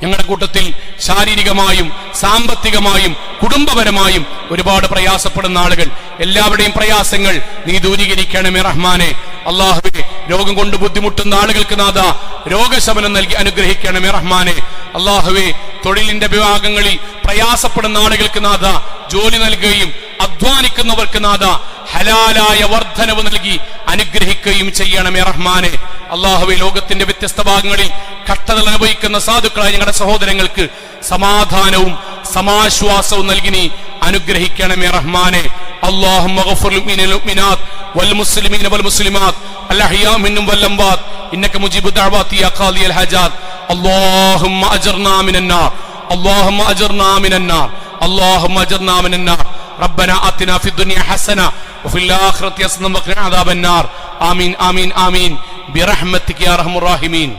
ഞങ്ങളുടെ കൂട്ടത്തിൽ ശാരീരികമായും സാമ്പത്തികമായും കുടുംബപരമായും ഒരുപാട് പ്രയാസപ്പെടുന്ന ആളുകൾ, എല്ലാവരുടെയും പ്രയാസങ്ങൾ നീ ദൂരീകരിക്കണമേ റഹ്മാനെ. അള്ളാഹുവെ, രോഗം കൊണ്ട് ബുദ്ധിമുട്ടുന്ന ആളുകൾക്ക് നാഥ രോഗശമനം നൽകി അനുഗ്രഹിക്കണമേ റഹ്മാനെ. അള്ളാഹുവെ, തൊഴിലിന്റെ വിഭാഗങ്ങളിൽ പ്രയാസപ്പെടുന്ന ആളുകൾക്ക് നാഥ ജോലി നൽകുകയും അധ്വാനിക്കുന്നവർക്ക് നാഥ ഹലാലായ വർധനവ് നൽകി അനുഗ്രഹിക്കുകയും ചെയ്യണമേ റഹ്മാനെ. അള്ളാഹുവെ, ലോകത്തിന്റെ വ്യത്യസ്ത ഭാഗങ്ങളിൽ കഷ്ടതകൾ അനുഭവിക്കുന്ന സാധുക്കളായ ഞങ്ങളുടെ സഹോദരങ്ങൾക്ക് സമാധാനവും സമാശ്വാസവും നൽകി നീ അനുഗ്രഹിക്കണമേ റഹ്മാനെ. اللهم اغفر للمؤمنين والمؤمنات والمسلمين والمسلمات الأحياء منهم والأموات إنك مجيب الدعوات يا قاضي الحاجات. اللهم أجرنا من النار، اللهم أجرنا من النار، اللهم أجرنا من النار. ربنا آتنا في الدنيا حسنة وفي الآخرة حسنة وقنا عذاب النار. آمين آمين آمين برحمتك يا أرحم الراحمين.